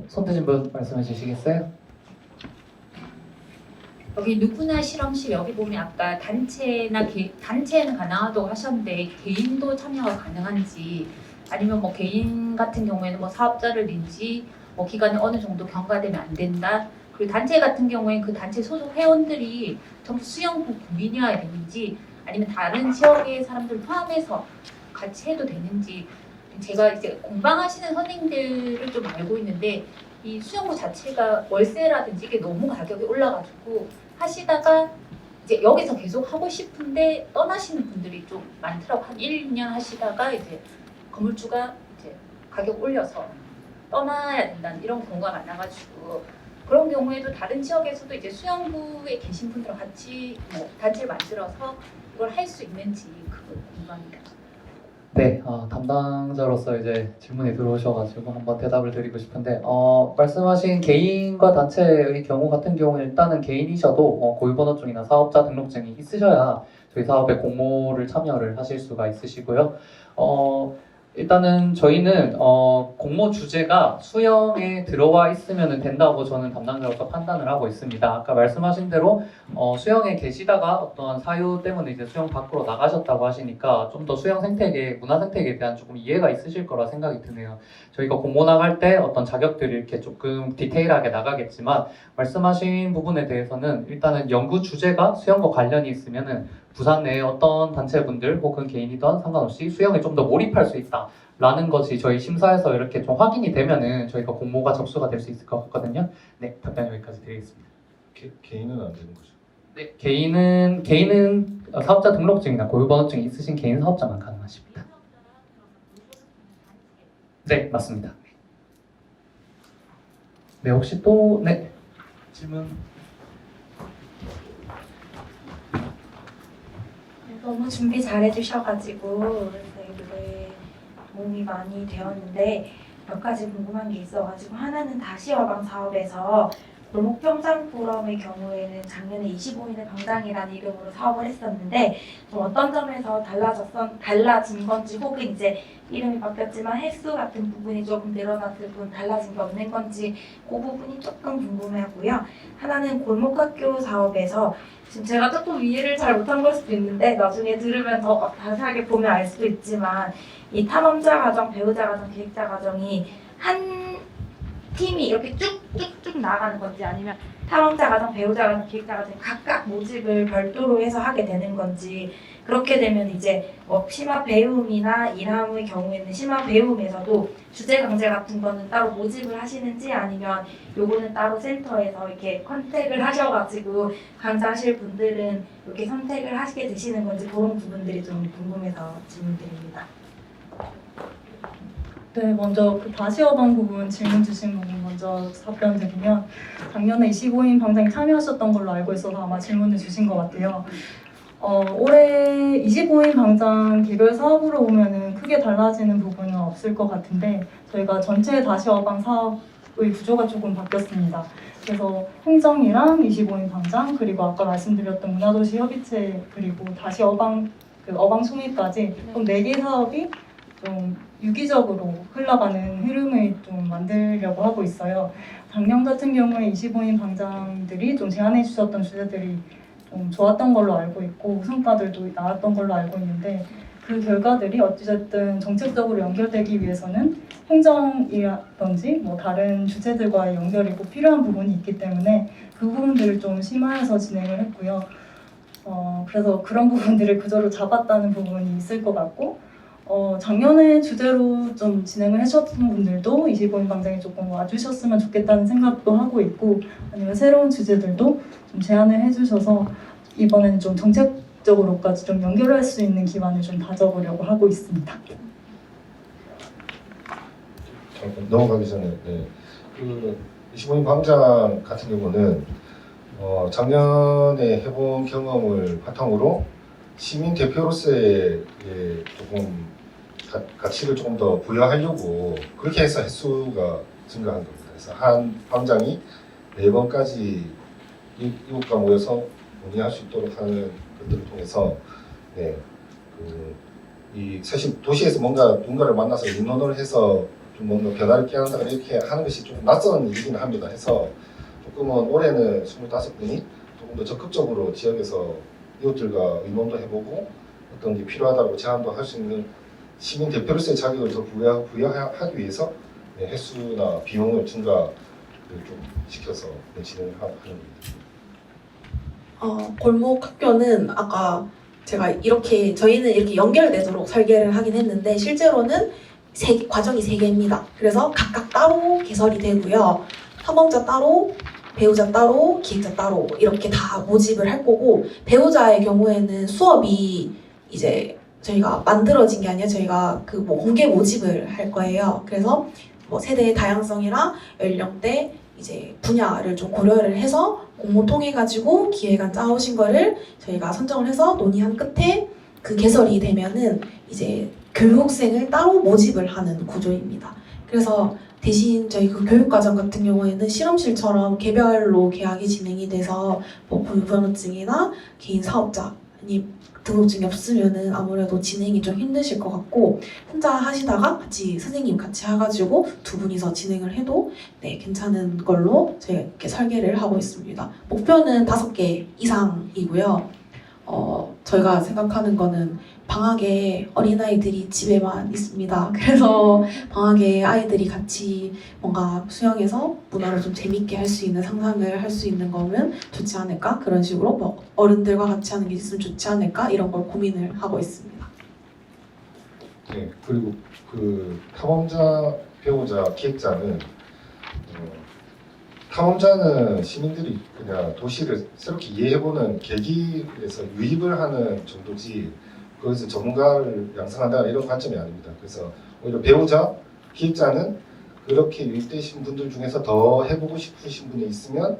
손 드신 분 말씀해 주시겠어요? 여기 누구나 실험실 여기 보면 아까 단체는 가능하다고 하셨는데 개인도 참여가 가능한지, 아니면 뭐 개인 같은 경우에는 뭐 사업자를 낸지 뭐 기간이 어느 정도 경과되면 안 된다. 그리고 단체 같은 경우에는 그 단체 소속 회원들이 전부 수영부 국민이어야 되는지, 아니면 다른 지역의 사람들 포함해서 같이 해도 되는지. 제가 이제 공방하시는 선생님들을 좀 알고 있는데 이 수영부 자체가 월세라든지 이게 너무 가격이 올라가지고 하시다가 이제 여기서 계속 하고 싶은데 떠나시는 분들이 좀 많더라고. 한 1, 2년 하시다가 이제 건물주가 이제 가격 올려서 떠나야 된다는 이런 경우가 많아가지고, 그런 경우에도 다른 지역에서도 이제 수영부에 계신 분들과 같이 뭐 단체를 만들어서 이걸 할 수 있는지 그거 궁금합니다. 네, 담당자로서 이제 질문이 들어오셔가지고 한번 대답을 드리고 싶은데, 말씀하신 개인과 단체의 경우 같은 경우는 일단은 개인이셔도 고유번호증이나 사업자 등록증이 있으셔야 저희 사업에 공모를 참여를 하실 수가 있으시고요. 일단은 저희는 공모 주제가 수영에 들어와 있으면 된다고 저는 담당자로서 판단을 하고 있습니다. 아까 말씀하신 대로 수영에 계시다가 어떤 사유 때문에 이제 수영 밖으로 나가셨다고 하시니까 좀 더 수영 생태계, 문화 생태계에 대한 조금 이해가 있으실 거라 생각이 드네요. 저희가 공모 나갈 때 어떤 자격들이 이렇게 조금 디테일하게 나가겠지만, 말씀하신 부분에 대해서는 일단은 연구 주제가 수영과 관련이 있으면은 부산 내에 어떤 단체분들 혹은 개인이든 상관없이 수영에 좀 더 몰입할 수 있다 라는 것이 저희 심사에서 이렇게 좀 확인이 되면은 저희가 공모가 접수가 될 수 있을 것 같거든요. 네, 답변 여기까지 드리겠습니다. 개인은 안 되는 거죠? 네, 개인은 사업자 등록증이나 고유번호증이 있으신 개인 사업자만 가능하십니다. 네, 맞습니다. 네, 혹시 또 질문? 너무 준비 잘해주셔가지고 되게 도움이 많이 되었는데, 몇 가지 궁금한 게 있어가지고, 하나는 다시화방 사업에서 골목평상 포럼의 경우에는 작년에 25인의 방장이라는 이름으로 사업을 했었는데, 좀 어떤 점에서 달라진 건지, 혹은 이제 이름이 바뀌었지만 횟수 같은 부분이 조금 늘어났을 뿐 달라진 게 없는 건지, 그 부분이 조금 궁금하고요. 하나는 골목학교 사업에서 지금 제가 조금 이해를 잘 못한 걸 수도 있는데 나중에 들으면 더 자세하게 보면 알 수도 있지만, 이 탐험자 과정, 배우자 과정, 기획자 과정이 한 팀이 이렇게 쭉쭉쭉 나가는 건지, 아니면 탐험자 과정, 배우자 과정, 기획자 과정 각각 모집을 별도로 해서 하게 되는 건지, 그렇게 되면 이제 뭐 심화 배움이나 일함의 경우에는 심화 배움에서도 주제 강좌 같은 거는 따로 모집을 하시는지, 아니면 요거는 따로 센터에서 이렇게 컨택을 하셔가지고 강좌하실 분들은 이렇게 선택을 하시게 되시는 건지, 그런 부분들이 좀 궁금해서 질문드립니다. 네, 먼저 그 다시화방 부분 질문 주신 부분 먼저 답변 드리면, 작년에 25인 방장이 참여하셨던 걸로 알고 있어서 아마 질문을 주신 것 같아요. 올해 25인 방장 개별 사업으로 보면은 크게 달라지는 부분은 없을 것 같은데 저희가 전체 다시 어방 사업의 구조가 조금 바뀌었습니다. 그래서 행정이랑 25인 방장 그리고 아까 말씀드렸던 문화도시 협의체 그리고 다시 어방 어방 총회까지 좀 4개 사업이 좀 유기적으로 흘러가는 흐름을 좀 만들려고 하고 있어요. 작년 같은 경우에 25인 방장들이 좀 제안해 주셨던 주제들이 좀 좋았던 걸로 알고 있고 성과들도 나왔던 걸로 알고 있는데 그 결과들이 어찌됐든 정책적으로 연결되기 위해서는 행정이라든지 뭐 다른 주체들과의 연결이 꼭 필요한 부분이 있기 때문에 그 부분들을 좀 심화해서 진행을 했고요. 그래서 그런 부분들을 구조로 잡았다는 부분이 있을 것 같고 작년에 주제로 좀 진행을 해주셨던 분들도 25인 방장에 조금 와주셨으면 좋겠다는 생각도 하고 있고 아니면 새로운 주제들도 좀 제안을 해주셔서 이번에는 좀 정책적으로까지 좀 연결할 수 있는 기반을 좀 다져보려고 하고 있습니다. 잠깐 넘어가기 전에 그 25인 방장 같은 경우는 작년에 해본 경험을 바탕으로 시민 대표로서의 조금 가치를 조금 더 부여하려고 그렇게 해서 횟수가 증가한 겁니다. 그래서 한 방장이 4번까지 이웃과 모여서 논의할 수 있도록 하는 것들을 통해서 사실 도시에서 뭔가 누군가를 만나서 의논을 해서 좀 뭔가 변화를 깨한다 이렇게 하는 것이 좀 낯선 일이긴 합니다. 해서 조금은 올해는 25분이 조금 더 적극적으로 지역에서 이웃들과 의논도 해보고 어떤 게 필요하다고 제안도 할 수 있는 시민 대표로서의 자격을 더 부여하기 위해서 횟수나 비용을 증가를 좀 시켜서 진행을 하는 겁니다. 골목 학교는 아까 제가 저희는 이렇게 연결되도록 설계를 하긴 했는데 실제로는 과정이 3개입니다. 그래서 각각 따로 개설이 되고요. 탐험자 따로, 배우자 따로, 기획자 따로 이렇게 다 모집을 할 거고 배우자의 경우에는 수업이 이제 저희가 만들어진 게 아니라 저희가 공개 모집을 할 거예요. 그래서 세대의 다양성이랑 연령대 이제 분야를 좀 고려를 해서 공모 통해 가지고 기획안 짜오신 거를 저희가 선정을 해서 논의한 끝에 그 개설이 되면은 이제 교육생을 따로 모집을 하는 구조입니다. 그래서 대신 저희 그 교육과정 같은 경우에는 실험실처럼 개별로 계약이 진행이 돼서 보유번호증이나 개인 사업자 아니 등록증이 없으면은 아무래도 진행이 좀 힘드실 것 같고 혼자 하시다가 선생님 같이 해가지고 2분이서 진행을 해도 괜찮은 걸로 저희가 이렇게 설계를 하고 있습니다. 목표는 5개 이상이고요. 저희가 생각하는 거는 방학에 어린아이들이 집에만 있습니다. 그래서 방학에 아이들이 같이 뭔가 수영해서 문화를 좀 재밌게 할 수 있는 상상을 할 수 있는 거면 좋지 않을까? 그런 식으로 어른들과 같이 하는 게 있으면 좋지 않을까? 이런 걸 고민을 하고 있습니다. 네, 그리고 그 탐험자, 배우자, 기획자는 탐험자는 시민들이 그냥 도시를 새롭게 이해해보는 계기에서 유입을 하는 정도지 거기서 전문가를 양성한다 이런 관점이 아닙니다. 그래서 오히려 배우자, 기획자는 그렇게 유입되신 분들 중에서 더 해보고 싶으신 분이 있으면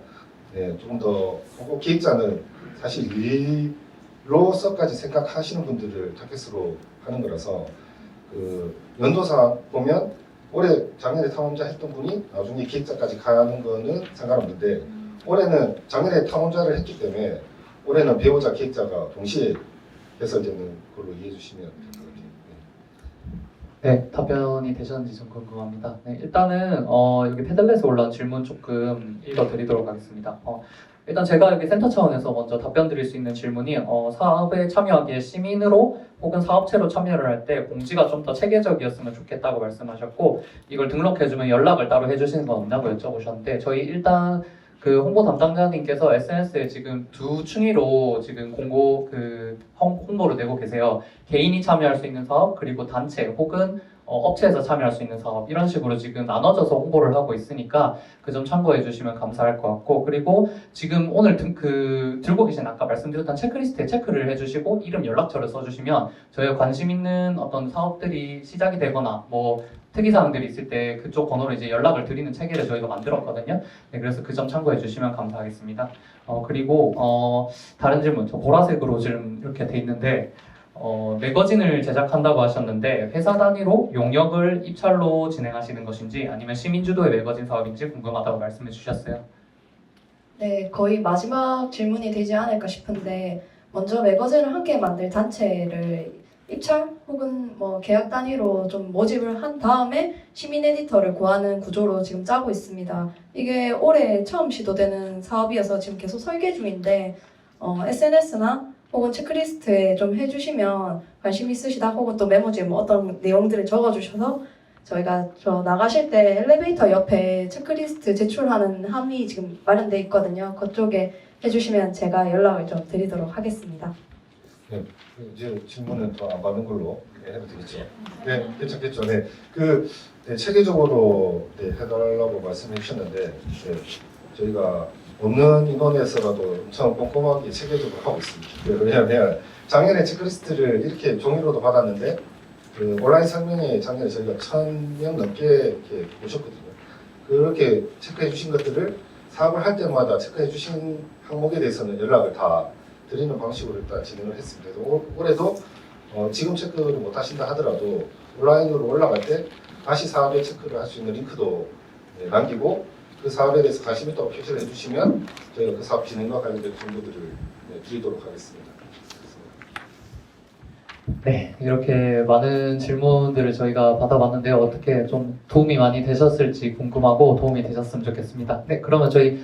좀 더 하고 기획자는 사실 일로서까지 생각하시는 분들을 타겟으로 하는 거라서 그 연도상 보면 올해 작년에 탐험자 했던 분이 나중에 기획자까지 가는 거는 상관없는데 올해는 작년에 탐험자를 했기 때문에 올해는 배우자, 기획자가 동시에 개설되는 걸로 이해해 주시면 될 것 같아요. 네, 답변이 되셨는지 좀 궁금합니다. 네, 일단은 여기 패들렛에 올라온 질문 조금 읽어드리도록 하겠습니다. 일단 제가 여기 센터 차원에서 먼저 답변 드릴 수 있는 질문이 사업에 참여하기에 시민으로 혹은 사업체로 참여를 할 때 공지가 좀 더 체계적이었으면 좋겠다고 말씀하셨고 이걸 등록해주면 연락을 따로 해주시는 건 없냐고 여쭤보셨는데 저희 일단 그 홍보 담당자님께서 SNS에 지금 2층위로 지금 홍보를 내고 계세요. 개인이 참여할 수 있는 사업 그리고 단체 혹은 업체에서 참여할 수 있는 사업 이런 식으로 지금 나눠져서 홍보를 하고 있으니까 그 점 참고해 주시면 감사할 것 같고 그리고 지금 오늘 들고 계신 아까 말씀드렸던 체크리스트에 체크를 해주시고 이름 연락처를 써주시면 저희가 관심 있는 어떤 사업들이 시작이 되거나 특이사항들이 있을 때 그쪽 번호로 이제 연락을 드리는 체계를 저희가 만들었거든요. 네, 그래서 그 점 참고해 주시면 감사하겠습니다. 그리고 다른 질문, 저 보라색으로 지금 이렇게 돼 있는데 매거진을 제작한다고 하셨는데 회사 단위로 용역을 입찰로 진행하시는 것인지 아니면 시민주도의 매거진 사업인지 궁금하다고 말씀해 주셨어요. 네, 거의 마지막 질문이 되지 않을까 싶은데 먼저 매거진을 함께 만들 단체를 입찰 혹은 뭐 계약 단위로 좀 모집을 한 다음에 시민 에디터를 구하는 구조로 지금 짜고 있습니다. 이게 올해 처음 시도되는 사업이어서 지금 계속 설계 중인데 SNS나 혹은 체크리스트에 좀 해주시면 관심 있으시다 혹은 또 메모지에 뭐 어떤 내용들을 적어주셔서 저희가 나가실 때 엘리베이터 옆에 체크리스트 제출하는 함이 지금 마련돼 있거든요. 그쪽에 해주시면 제가 연락을 좀 드리도록 하겠습니다. 네, 이제 질문은 더 안 받는 걸로 해도 되겠죠. 네, 괜찮겠죠. 네, 네, 체계적으로 네, 해달라고 말씀해 주셨는데 네, 저희가 없는 인원에서라도 엄청 꼼꼼하게 체계적으로 하고 있습니다. 왜냐하면 작년에 체크리스트를 이렇게 종이로도 받았는데 그 온라인 설명회 작년에 저희가 1,000명 넘게 이렇게 오셨거든요. 그렇게 체크해 주신 것들을 사업을 할 때마다 체크해 주신 항목에 대해서는 연락을 다 드리는 방식으로 일단 진행을 했습니다. 그래서 올해도 지금 체크를 못 하신다 하더라도 온라인으로 올라갈 때 다시 사업에 체크를 할 수 있는 링크도 네, 남기고 그 사업에 대해서 관심 있다고 표시를 해주시면 저희가 그 사업 진행과 관련된 정보들을 네, 드리도록 하겠습니다. 네, 이렇게 많은 질문들을 저희가 받아봤는데요. 어떻게 좀 도움이 많이 되셨을지 궁금하고 도움이 되셨으면 좋겠습니다. 네, 그러면 저희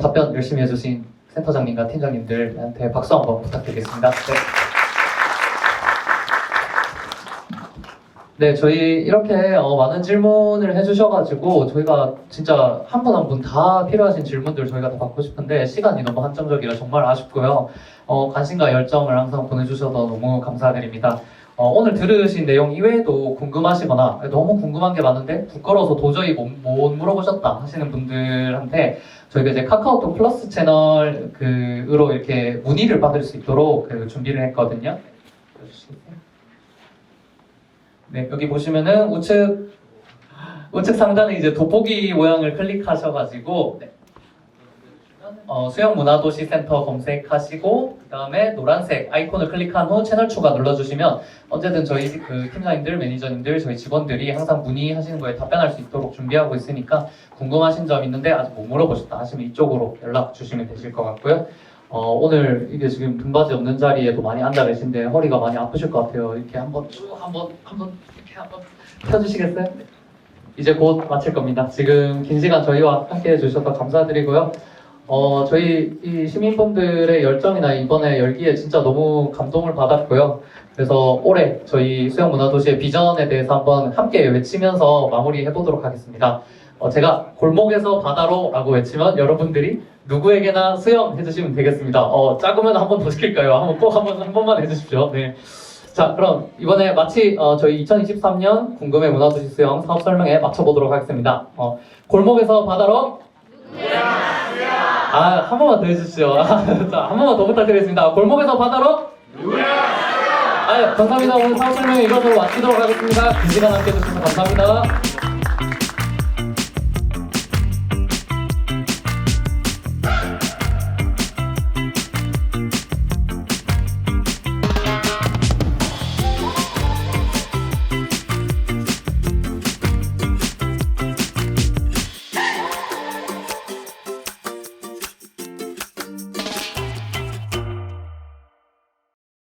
답변 열심히 해주신 센터장님과 팀장님들한테 박수 한번 부탁드리겠습니다. 네, 저희 이렇게 많은 질문을 해주셔가지고 저희가 진짜 한 분 한 분 다 필요하신 질문들 저희가 다 받고 싶은데 시간이 너무 한정적이라 정말 아쉽고요. 관심과 열정을 항상 보내주셔서 너무 감사드립니다. 오늘 들으신 내용 이외에도 궁금하시거나 너무 궁금한 게 많은데 부끄러워서 도저히 못 물어보셨다 하시는 분들한테 저희가 이제 카카오톡 플러스 채널으로 이렇게 문의를 받을 수 있도록 준비를 했거든요. 네, 여기 보시면은 우측 상단에 이제 돋보기 모양을 클릭하셔가지고 네. 수영문화도시센터 검색하시고 그 다음에 노란색 아이콘을 클릭한 후 채널 추가 눌러주시면 언제든 저희 그 팀장님들, 매니저님들, 저희 직원들이 항상 문의하시는 거에 답변할 수 있도록 준비하고 있으니까 궁금하신 점 있는데 아직 못 물어보셨다 하시면 이쪽으로 연락 주시면 되실 것 같고요. 오늘 이게 지금 등받이 없는 자리에도 많이 앉아 계신데 허리가 많이 아프실 것 같아요. 이렇게 한번 이렇게 한번 펴주시겠어요? 네. 이제 곧 마칠 겁니다. 지금 긴 시간 저희와 함께 해주셔서 감사드리고요. 저희 이 시민분들의 열정이나 이번에 열기에 진짜 너무 감동을 받았고요. 그래서 올해 저희 수영문화도시의 비전에 대해서 한번 함께 외치면서 마무리해보도록 하겠습니다. 제가 골목에서 바다로 라고 외치면 여러분들이 누구에게나 수영 해주시면 되겠습니다. 작으면 한 번 더 시킬까요? 꼭 한 번만 해주십시오. 네. 자, 그럼 이번에 마치 저희 2023년 궁금해 문화도시 수영 사업 설명에 맞춰보도록 하겠습니다. 골목에서 바다로 한 번만 더 해주시죠. 자, 한 번만 더 부탁드리겠습니다. 골목에서 바다로 감사합니다. 오늘 사업 설명회 이것으로 마치도록 하겠습니다. 긴 시간 함께 해주셔서 감사합니다.